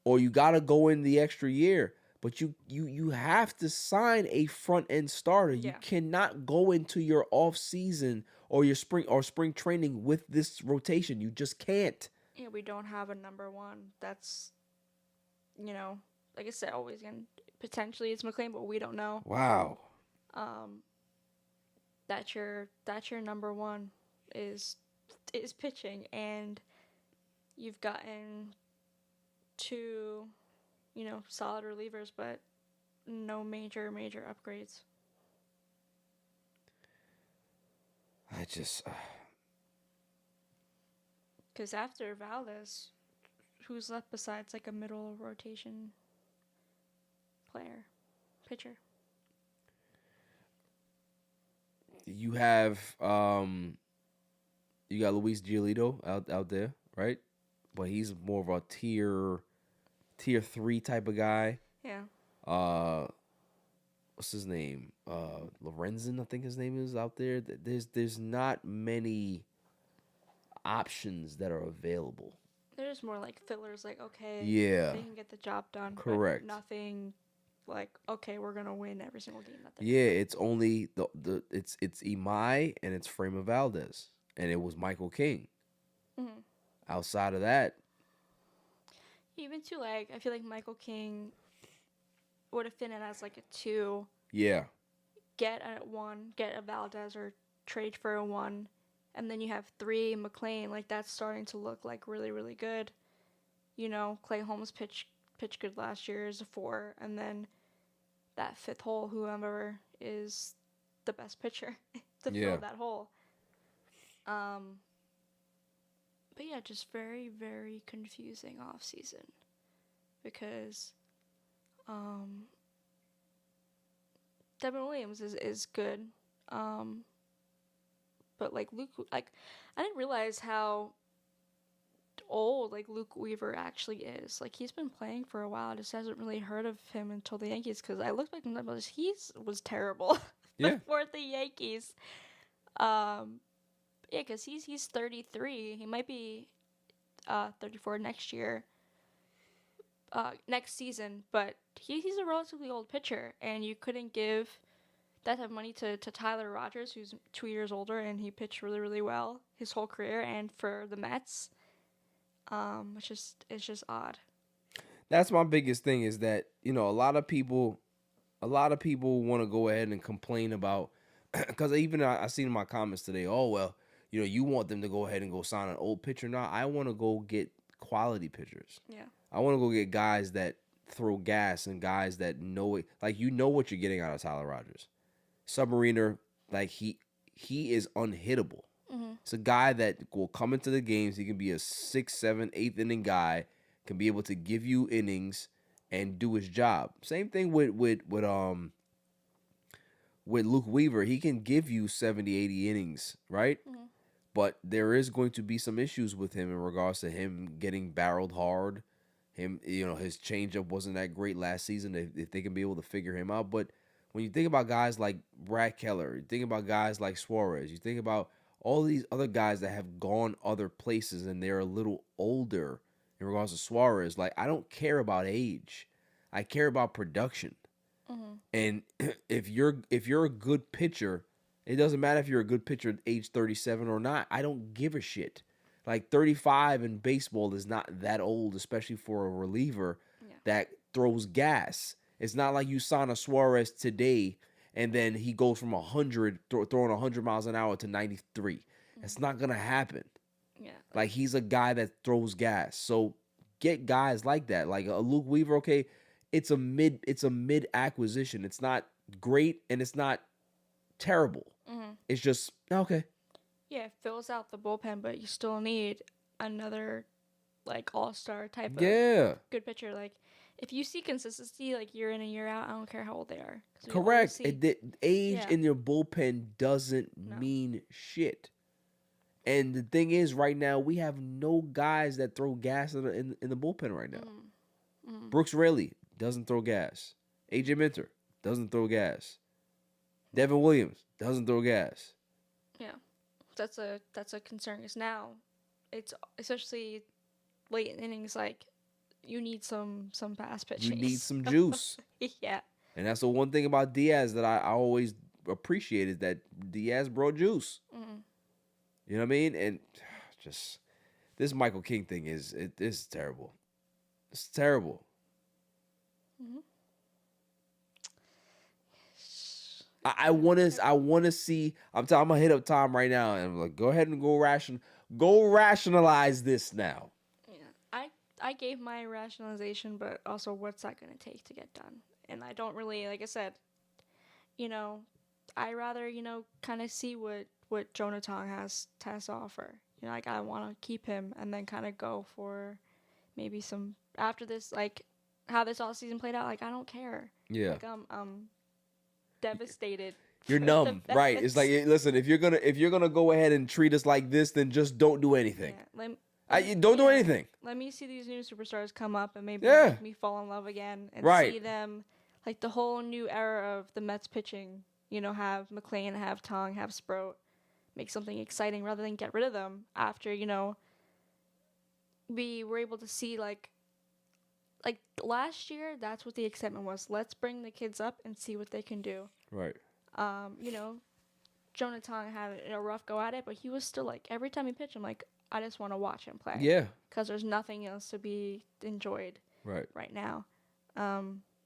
or you got to go in the extra year. But you have to sign a front end starter. You cannot go into your off season or your spring training with this rotation. You just can't. Yeah, we don't have a number one. That's, like I said, always going potentially it's McLean, but we don't know. Wow. That's your number one is pitching, and you've gotten two, solid relievers, but no major upgrades. I just because after Valdez, who's left besides like a middle rotation pitcher? You have you got Luis Giolito out there, right? But he's more of a tier 3 type of guy. Yeah. What's his name? Lorenzen, I think his name is out there. There's not many options that are available. There's more like fillers, like okay, yeah, they can get the job done. Correct. But nothing like okay, we're gonna win every single game. Yeah, it's only it's Imai and it's Frame Valdez, and it was Michael King. Mm-hmm. Outside of that, even too, like I feel like Michael King would have fit in as like a 2. Yeah. Get a Valdez or trade for a 1, and then you have 3 McLean. Like that's starting to look like really really good. Clay Holmes pitched good last year as a 4, and then that 5th hole, whoever is the best pitcher to fill that hole. But yeah, just very, very confusing off season because Devin Williams is good. But like Luke, like I didn't realize how old like Luke Weaver actually is. Like he's been playing for a while. I just hasn't really heard of him until the Yankees because I looked back and he was terrible before the Yankees. Yeah, because he's 33. He might be 34 next year, next season. But he's a relatively old pitcher, and you couldn't give that type of money to Tyler Rogers, who's 2 years older, and he pitched really, really well his whole career, and for the Mets. It's just odd. That's my biggest thing is that, a lot of people want to go ahead and complain about, because even I seen in my comments today, oh, well, you want them to go ahead and go sign an old pitcher. No, I want to go get quality pitchers. Yeah. I want to go get guys that throw gas and guys that know it. Like, what you're getting out of Tyler Rogers. Submariner, like, he is unhittable. Mm-hmm. It's a guy that will come into the games. He can be a 6th, 7th, 8th inning guy, can be able to give you innings and do his job. Same thing with Luke Weaver. He can give you 70, 80 innings, right? Mm-hmm. But there is going to be some issues with him in regards to him getting barreled hard. His changeup wasn't that great last season. If they can be able to figure him out. But when you think about guys like Brad Keller, you think about guys like Suarez, you think about all these other guys that have gone other places and they're a little older in regards to Suarez. Like, I don't care about age. I care about production. Mm-hmm. And if you're a good pitcher, it doesn't matter if you're a good pitcher at age 37 or not. I don't give a shit. Like 35 in baseball is not that old, especially for a reliever that throws gas. It's not like you sign a Suarez today and then he goes from 100 throwing 100 miles an hour to 93. Mm-hmm. It's not gonna happen. Yeah. Like he's a guy that throws gas. So get guys like that. Like a Luke Weaver, okay, it's a mid acquisition. It's not great and it's not terrible. Mm-hmm. It's just okay. Yeah, it fills out the bullpen, but you still need another like all-star type of good pitcher. Like if you see consistency like year in and year out, I don't care how old they are. Correct. Age in your bullpen doesn't mean shit. And the thing is, right now we have no guys that throw gas in the bullpen right now. Mm-hmm. Brooks Raley doesn't throw gas. AJ Minter doesn't throw gas. Devin Williams doesn't throw gas. Yeah. that's a concern. Because now, it's especially late in innings, like you need some pass pitching. You need some juice. Yeah. And that's the one thing about Diaz that I always appreciate is that Diaz brought juice. Mm-hmm. You know what I mean? And just this Michael King thing is terrible. It's terrible. Mm-hmm. I want to see. I'm gonna hit up Tom right now and I'm like, go ahead and go rationalize this now. Yeah, I gave my rationalization, but also what's that gonna take to get done? And I don't really, like I said, I rather kind of see what Jonathan has to offer. Like I want to keep him and then kind of go for maybe some after this, like how this all season played out. Like I don't care. Yeah. Like I'm devastated. You're numb, right? It's like, listen, if you're gonna go ahead and treat us like this, then just don't do anything. Yeah, don't do anything. Let me see these new superstars come up and maybe Yeah. make me fall in love again and Right. see them like the whole new era of the Mets pitching. Have McClain, have Tong, have Sprout, make something exciting rather than get rid of them after we were able to see like last year. That's what the excitement was. Let's bring the kids up and see what they can do. Right. Jonathan had a rough go at it, but he was still like every time he pitched, I'm like, I just want to watch him play. Yeah. Because there's nothing else to be enjoyed right now.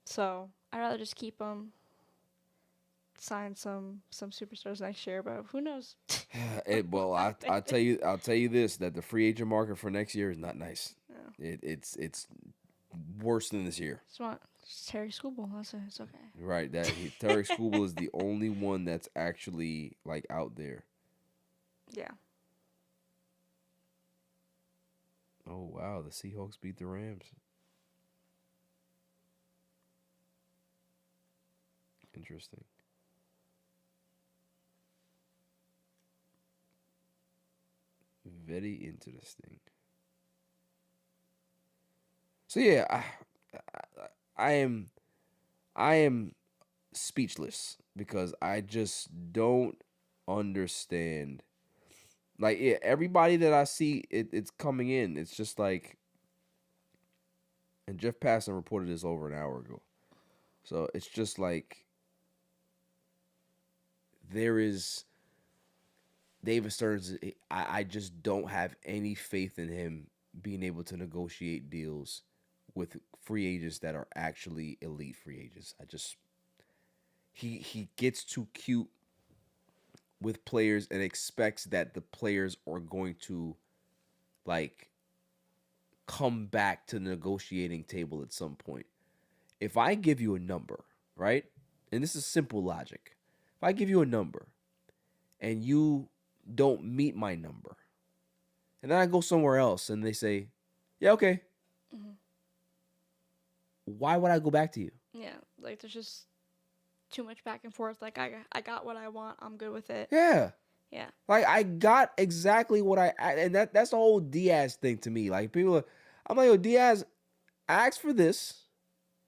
So I'd rather just keep him, sign some superstars next year, but who knows? Well, I'll tell you this, that the free agent market for next year is not nice. No. It's worse than this year. It's Terry Skubal. It's okay. Right. Terry Skubal is the only one that's actually like out there. Yeah. Oh wow, the Seahawks beat the Rams. Interesting. Very interesting. So yeah, I am speechless because I just don't understand. Like, yeah, everybody that I see, it's coming in. It's just like, and Jeff Passan reported this over an hour ago. So it's just like, there is David Stearns. I just don't have any faith in him being able to negotiate deals with free agents that are actually elite free agents. He gets too cute with players and expects that the players are going to like come back to the negotiating table at some point. If I give you a number, right? And this is simple logic. If I give you a number and you don't meet my number, and then I go somewhere else and they say, yeah, okay. Mm-hmm. Why would I go back to you? Yeah, like there's just too much back and forth. Like I got what I want. I'm good with it. Yeah. Yeah. Like I got exactly what and that's the whole Diaz thing to me. Like I'm like, yo, Diaz asked for this.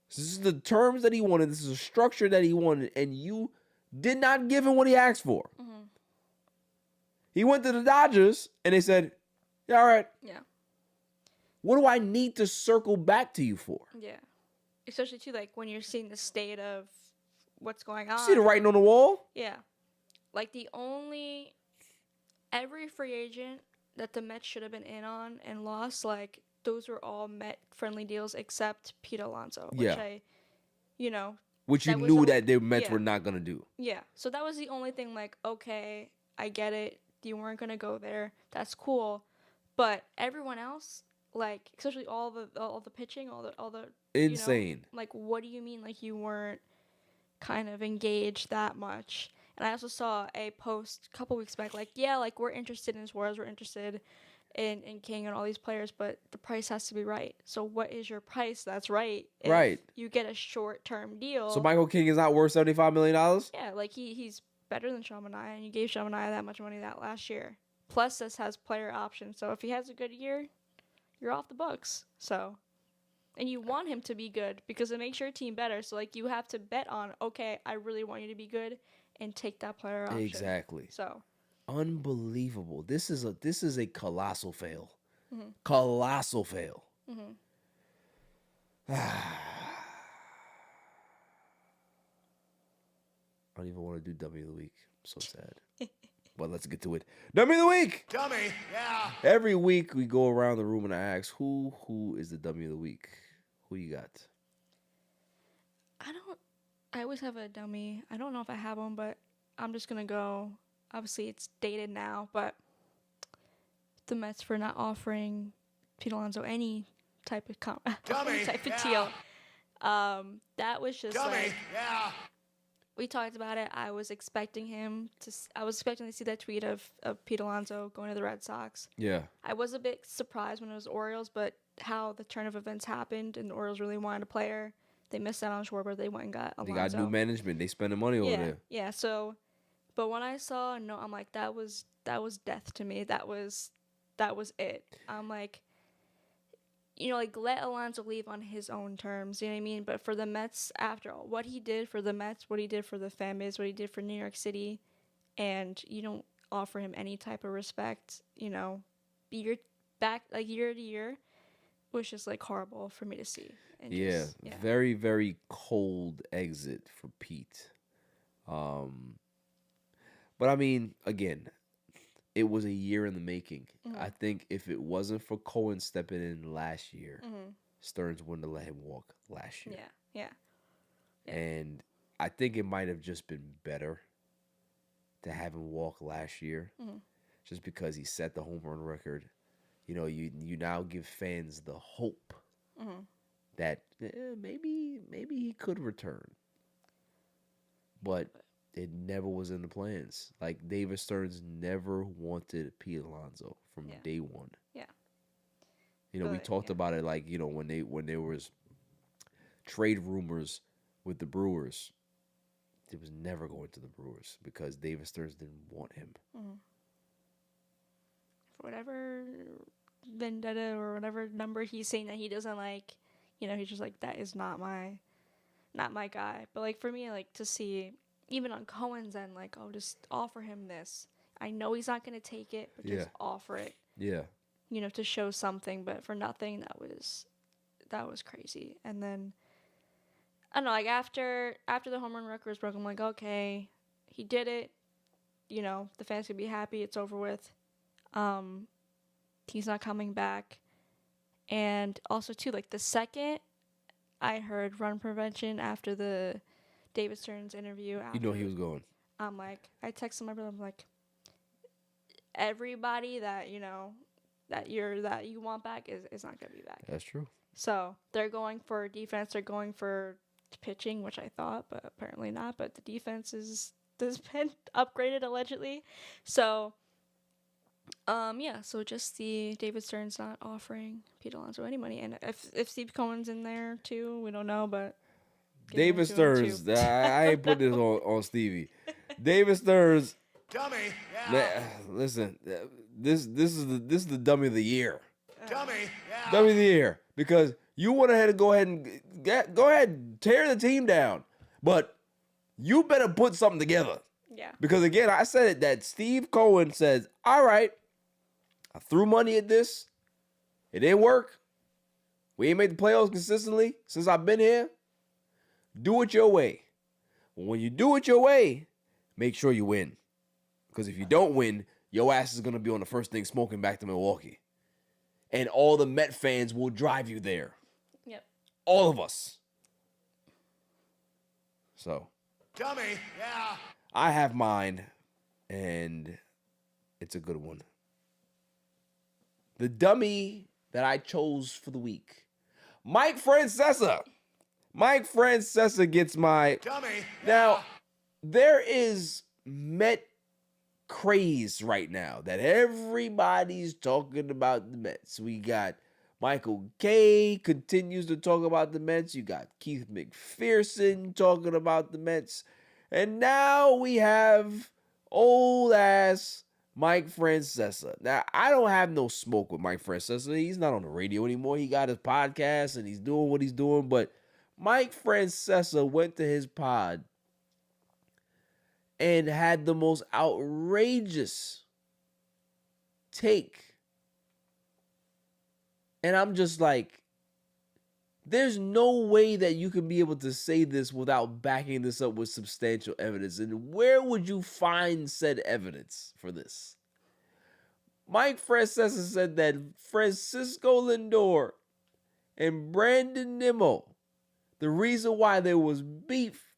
This is the terms that he wanted. This is a structure that he wanted, and you did not give him what he asked for. Mm-hmm. He went to the Dodgers, and they said, yeah, all right. Yeah. What do I need to circle back to you for? Yeah. Especially, too, like, when you're seeing the state of what's going on. See the writing on the wall? Yeah. Like, every free agent that the Mets should have been in on and lost, like, those were all Met-friendly deals except Pete Alonso, which which you knew that the Mets were not going to do. Yeah. So that was the only thing, like, okay, I get it. You weren't going to go there. That's cool. But everyone else, like, especially all the pitching, all the insane. Like, what do you mean, like, you weren't kind of engaged that much? And I also saw a post a couple weeks back, like, yeah, like, we're interested in Suarez, we're interested in King and all these players, but the price has to be right. So what is your price that's right? If you get a short-term deal. So Michael King is not worth $75 million? Yeah, like, he's better than Sean Manaea, and you gave Sean Manaea that much money that last year. Plus, this has player options. So if he has a good year, you're off the books. So, and you want him to be good because it makes your team better. So, like, you have to bet on, okay, I really want you to be good and take that player option. Exactly. So, Unbelievable. This is a colossal fail. Mm-hmm. Colossal fail. Mm-hmm. I don't even want to do dummy of the week. I'm so sad. But let's get to it. Dummy of the week. Dummy, yeah. Every week we go around the room and I ask who is the dummy of the week. Who you got? I always have a dummy. I don't know if I have one, but I'm just gonna go. Obviously, it's dated now, but the Mets for not offering Pete Alonso any type of Dummy, deal. That was just Dummy, like yeah. we talked about it. I was expecting to see that tweet of Pete Alonso going to the Red Sox. Yeah. I was a bit surprised when it was Orioles, but how the turn of events happened and the Orioles really wanted a player. They missed out on Schwarber. They went and got Alonso. They got new management. They spending money over there. Yeah. So, but when I saw I'm like, that was death to me. That was it. I'm like, like let Alonso leave on his own terms. You know what I mean? But for the Mets, after all, what he did for the Mets, what he did for the fan base, what he did for New York City, and you don't offer him any type of respect. Year to year, was just like horrible for me to see. And very, very cold exit for Pete. But I mean, again, it was a year in the making. Mm-hmm. I think if it wasn't for Cohen stepping in last year, Stearns wouldn't have let him walk last year. Yeah. And I think it might have just been better to have him walk last year, just because he set the home run record. You now give fans the hope that maybe he could return, but it never was in the plans. Like David Stearns never wanted Pete Alonso from day one. Yeah. We talked about it like when there was trade rumors with the Brewers, it was never going to the Brewers because David Stearns didn't want him. For whatever vendetta or whatever number he's saying that he doesn't like, he's just like, that is not my guy. But like for me, like to see even on Cohen's end, like, oh, just offer him this. I know he's not gonna take it, but just offer it. Yeah. To show something, but for nothing, that was crazy. And then I don't know, like after the home run record was broken, I'm like, okay, he did it. The fans could be happy. It's over with. He's not coming back. And also too, like the second I heard run prevention after the David Stearns interview, he was going. I'm like, I texted my brother. I'm like, everybody that that you want back is not gonna be back. That's true. So they're going for defense. They're going for pitching, which I thought, but apparently not. But the defense has been upgraded allegedly. So, so just the David Stearns not offering Pete Alonso any money, and if Steve Cohen's in there too, we don't know, but. David Stearns, I ain't put this on Stevie. David Stearns, Dummy, yeah. Listen, this is the dummy of the year. Dummy, yeah. Dummy of the year, because you went ahead and go ahead and tear the team down, but you better put something together. Yeah. Because again, I said it that Steve Cohen says, all right, I threw money at this, it didn't work. We ain't made the playoffs consistently since I've been here. Do it your way. When you do it your way, make sure you win. Because if you don't win, your ass is going to be on the first thing smoking back to Milwaukee. And all the Met fans will drive you there. Yep. All of us. So. Dummy, yeah. I have mine, and it's a good one. The dummy that I chose for the week, Mike Francesa. Mike Francesa gets my dummy. Now, there is Met craze right now that everybody's talking about the Mets. We got Michael Kay continues to talk about the Mets. You got Keith McPherson talking about the Mets. And now we have old ass Mike Francesa. Now, I don't have no smoke with Mike Francesa. He's not on the radio anymore. He got his podcast and he's doing what he's doing, but Mike Francesa went to his pod and had the most outrageous take. And I'm just like, there's no way that you can be able to say this without backing this up with substantial evidence. And where would you find said evidence for this? Mike Francesa said that Francisco Lindor and Brandon Nimmo, the reason why there was beef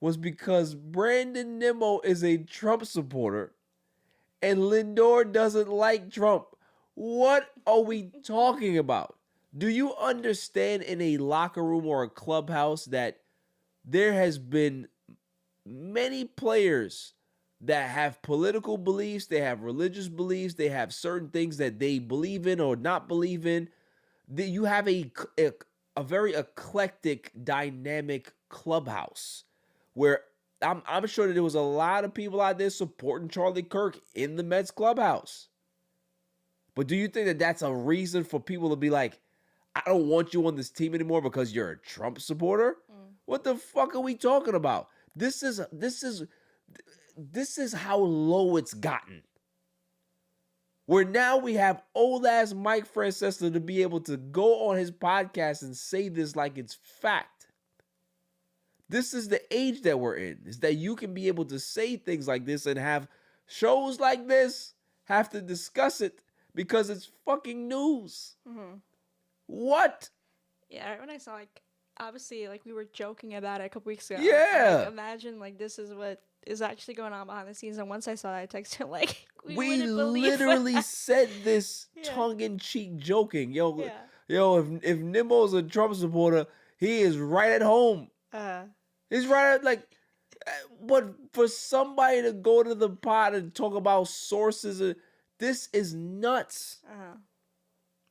was because Brandon Nimmo is a Trump supporter and Lindor doesn't like Trump. What are we talking about? Do you understand in a locker room or a clubhouse that there has been many players that have political beliefs, they have religious beliefs, they have certain things that they believe in or not believe in? That you have a very eclectic, dynamic clubhouse where I'm sure that there was a lot of people out there supporting Charlie Kirk in the Mets clubhouse. But do you think that that's a reason for people to be like, I don't want you on this team anymore because you're a Trump supporter? What the fuck are we talking about? This is how low it's gotten. Where now we have old ass Mike Francesa to be able to go on his podcast and say this like it's fact. This is the age that we're in, is that you can be able to say things like this and have shows like this have to discuss it because it's fucking news. Mm-hmm. What? Yeah, when I saw, like, obviously, like, we were joking about it a couple weeks ago. Yeah. Like, imagine, like, this is what is actually going on behind the scenes. And once I saw that, I texted him, like, we literally said this Yeah. tongue-in-cheek joking. Yo, Yeah. if Nimmo's a Trump supporter, he is right at home. He's right at, like, but for somebody to go to the pod and talk about sources, this is nuts.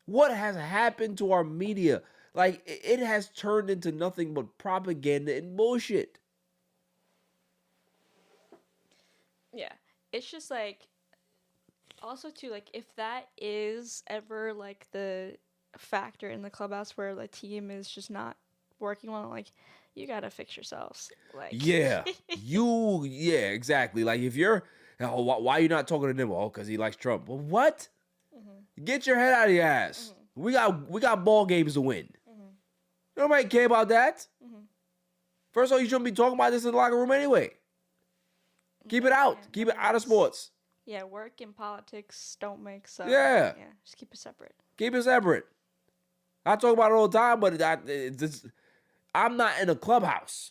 What has happened to our media? Like, it has turned into nothing but propaganda and bullshit. Yeah. It's just, like, also, too, like, if that is ever, like, the factor in the clubhouse where the team is just not working well, like, you gotta fix yourselves. Like, Yeah. Yeah, exactly. Like, if you're, why are you not talking to Nimmo? Oh, because he likes Trump. Well, what? Get your head out of your ass. We got ball games to win. Nobody care about that. First of all, you shouldn't be talking about this in the locker room anyway. Keep it out. Keep it out of sports. Yeah, work and politics don't mix. So, Yeah. Just keep it separate. Keep it separate. I talk about it all the time, but I'm not in a clubhouse.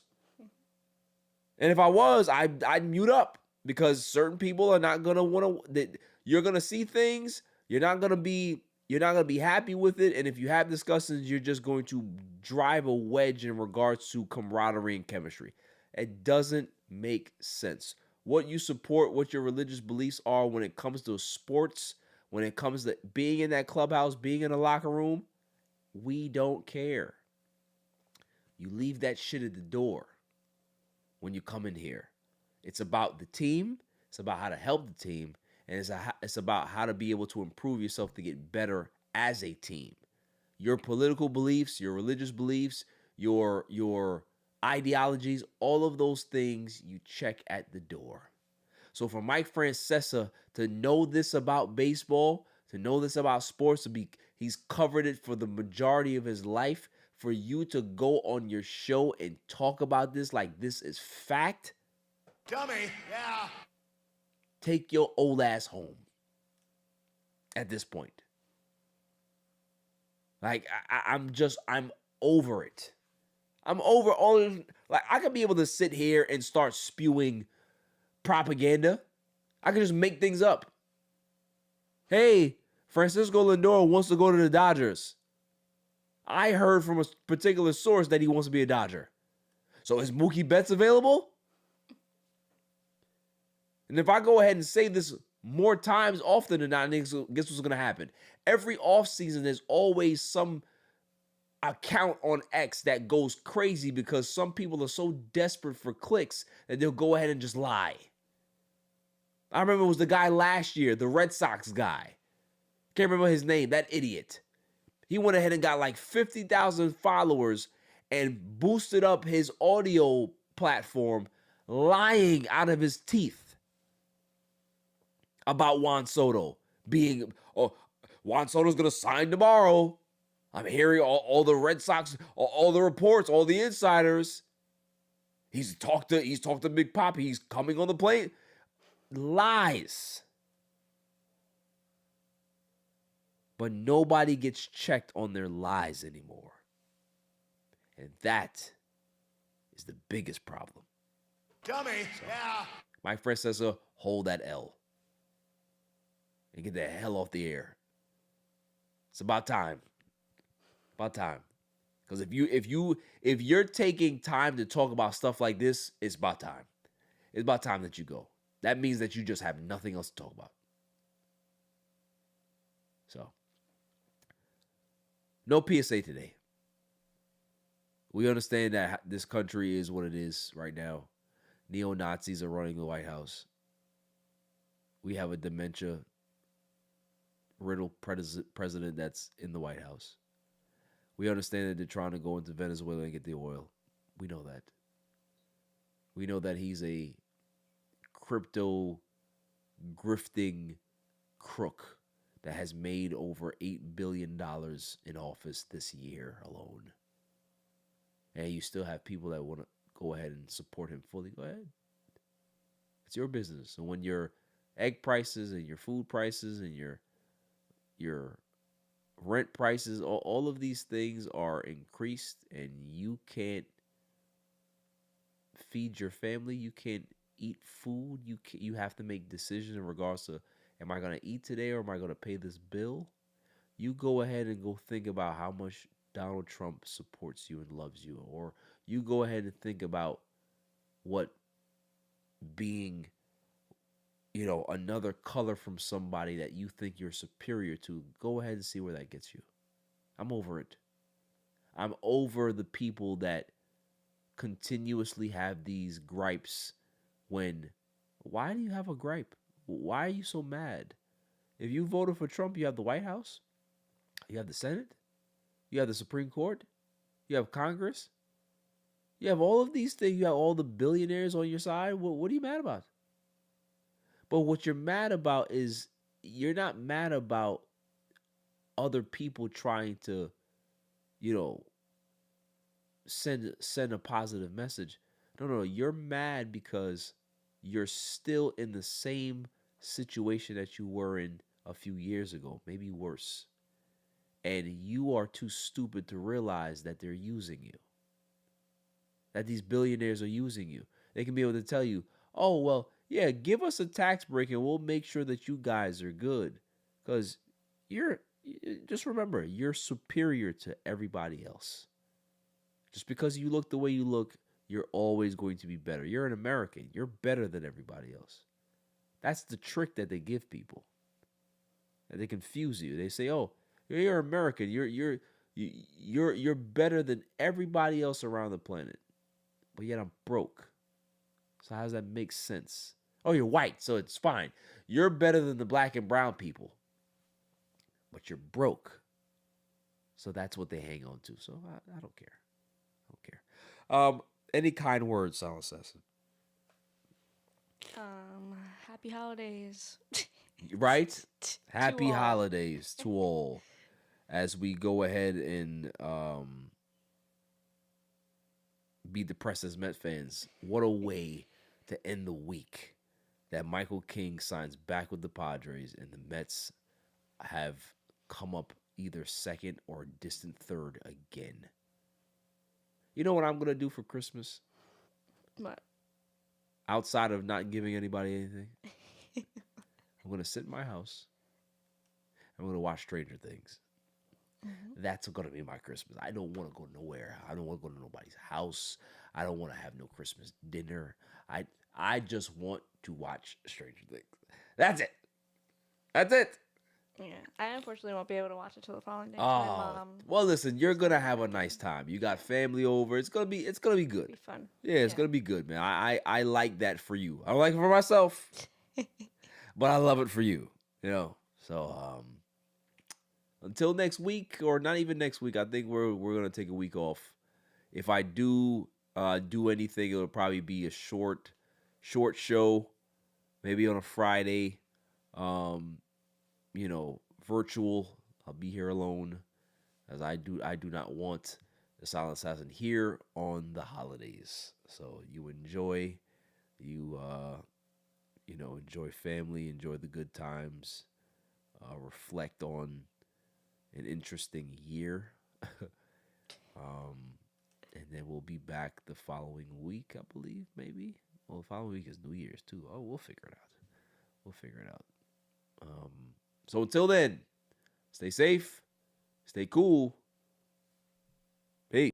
And if I was, I'd mute up because certain people are not gonna want to. You're gonna see things. You're not gonna be happy with it. And if you have discussions, you're just going to drive a wedge in regards to camaraderie and chemistry. It doesn't make sense. What you support, what your religious beliefs are when it comes to sports, when it comes to being in that clubhouse, being in a locker room, we don't care. You leave that shit at the door when you come in here. It's about the team. It's about how to help the team. And it's about how to be able to improve yourself to get better as a team. Your political beliefs, your religious beliefs, your ideologies, all of those things you check at the door. So for Mike Francesa to know this about baseball, to know this about sports, he's covered it for the majority of his life. For you to go on your show and talk about this like this is fact. Dummy, yeah. Take your old ass home at this point. Like, I'm over it. I'm over all, like, I could be able to sit here and start spewing propaganda. I could just make things up. Hey, Francisco Lindor wants to go to the Dodgers. I heard from a particular source that he wants to be a Dodger. So is Mookie Betts available? And if I go ahead and say this more times often than not, guess what's going to happen? Every offseason, there's always some account on X that goes crazy because some people are so desperate for clicks that they'll go ahead and just lie. I remember it was the guy last year, the Red Sox guy. Can't remember his name, that idiot. He went ahead and got like 50,000 followers and boosted up his audio platform, lying out of his teeth about Juan Soto being, oh, Juan Soto's going to sign tomorrow. I'm hearing all the Red Sox, all the reports, all the insiders. He's talked to Big Papi. He's coming on the plane. Lies. But nobody gets checked on their lies anymore. And that is the biggest problem. Dummy, yeah. Mike Francesa, hold that L. And get the hell off the air. It's about time. About time. Because if you're taking time to talk about stuff like this, it's about time. It's about time that you go. That means that you just have nothing else to talk about. So, no PSA today. We understand that this country is what it is right now. Neo-Nazis are running the White House. We have a dementia-riddled president that's in the White House. We understand that they're trying to go into Venezuela and get the oil. We know that. We know that he's a crypto grifting crook that has made over $8 billion in office this year alone. And you still have people that want to go ahead and support him fully. Go ahead. It's your business. And when your egg prices and your food prices and your rent prices, all of these things are increased, and you can't feed your family, you can't eat food, you have to make decisions in regards to, am I going to eat today or am I going to pay this bill? You go ahead and go think about how much Donald Trump supports you and loves you, or you go ahead and think about what being, another color from somebody that you think you're superior to, go ahead and see where that gets you. I'm over it. I'm over the people that continuously have these gripes why do you have a gripe? Why are you so mad? If you voted for Trump, you have the White House, you have the Senate, you have the Supreme Court, you have Congress, you have all of these things, you have all the billionaires on your side. What are you mad about? But what you're mad about is you're not mad about other people trying to, send a positive message. No, you're mad because you're still in the same situation that you were in a few years ago, maybe worse. And you are too stupid to realize that they're using you. That these billionaires are using you. They can be able to tell you, oh, well, yeah, give us a tax break and we'll make sure that you guys are good. Because just remember, you're superior to everybody else. Just because you look the way you look, you're always going to be better. You're an American. You're better than everybody else. That's the trick that they give people. And they confuse you. They say, "Oh, you're American. You're better than everybody else around the planet." But yet I'm broke. So how does that make sense? Oh, you're white, so it's fine. You're better than the black and brown people. But you're broke. So that's what they hang on to. So I don't care. Any kind words, Silent Assassin? Happy holidays. Right? Happy holidays to all. As we go ahead and be depressed as Met fans. What a way to end the week that Michael King signs back with the Padres and the Mets have come up either second or distant third again. You know what I'm going to do for Christmas? What? Outside of not giving anybody anything? I'm going to sit in my house. I'm going to watch Stranger Things. Mm-hmm. That's going to be my Christmas. I don't want to go nowhere. I don't want to go to nobody's house. I don't want to have no Christmas dinner. I just want to watch Stranger Things. That's it. That's it. Yeah, I unfortunately won't be able to watch it till the following day. Oh, well, listen, you're gonna have a nice time. You got family over. It's gonna be good. It'll be fun. Yeah, it's gonna be good, man. I like that for you. I don't like it for myself, but I love it for you. So until next week, or not even next week, I think we're gonna take a week off. If I do anything, it'll probably be a short short show, maybe on a Friday. Virtual. I'll be here alone, as I do not want the Silent Assassin here on the holidays. So you enjoy, enjoy family, enjoy the good times, reflect on an interesting year. And then we'll be back the following week, I believe, maybe. Well, the following week is New Year's too. Oh, we'll figure it out. So until then, stay safe, stay cool. Peace.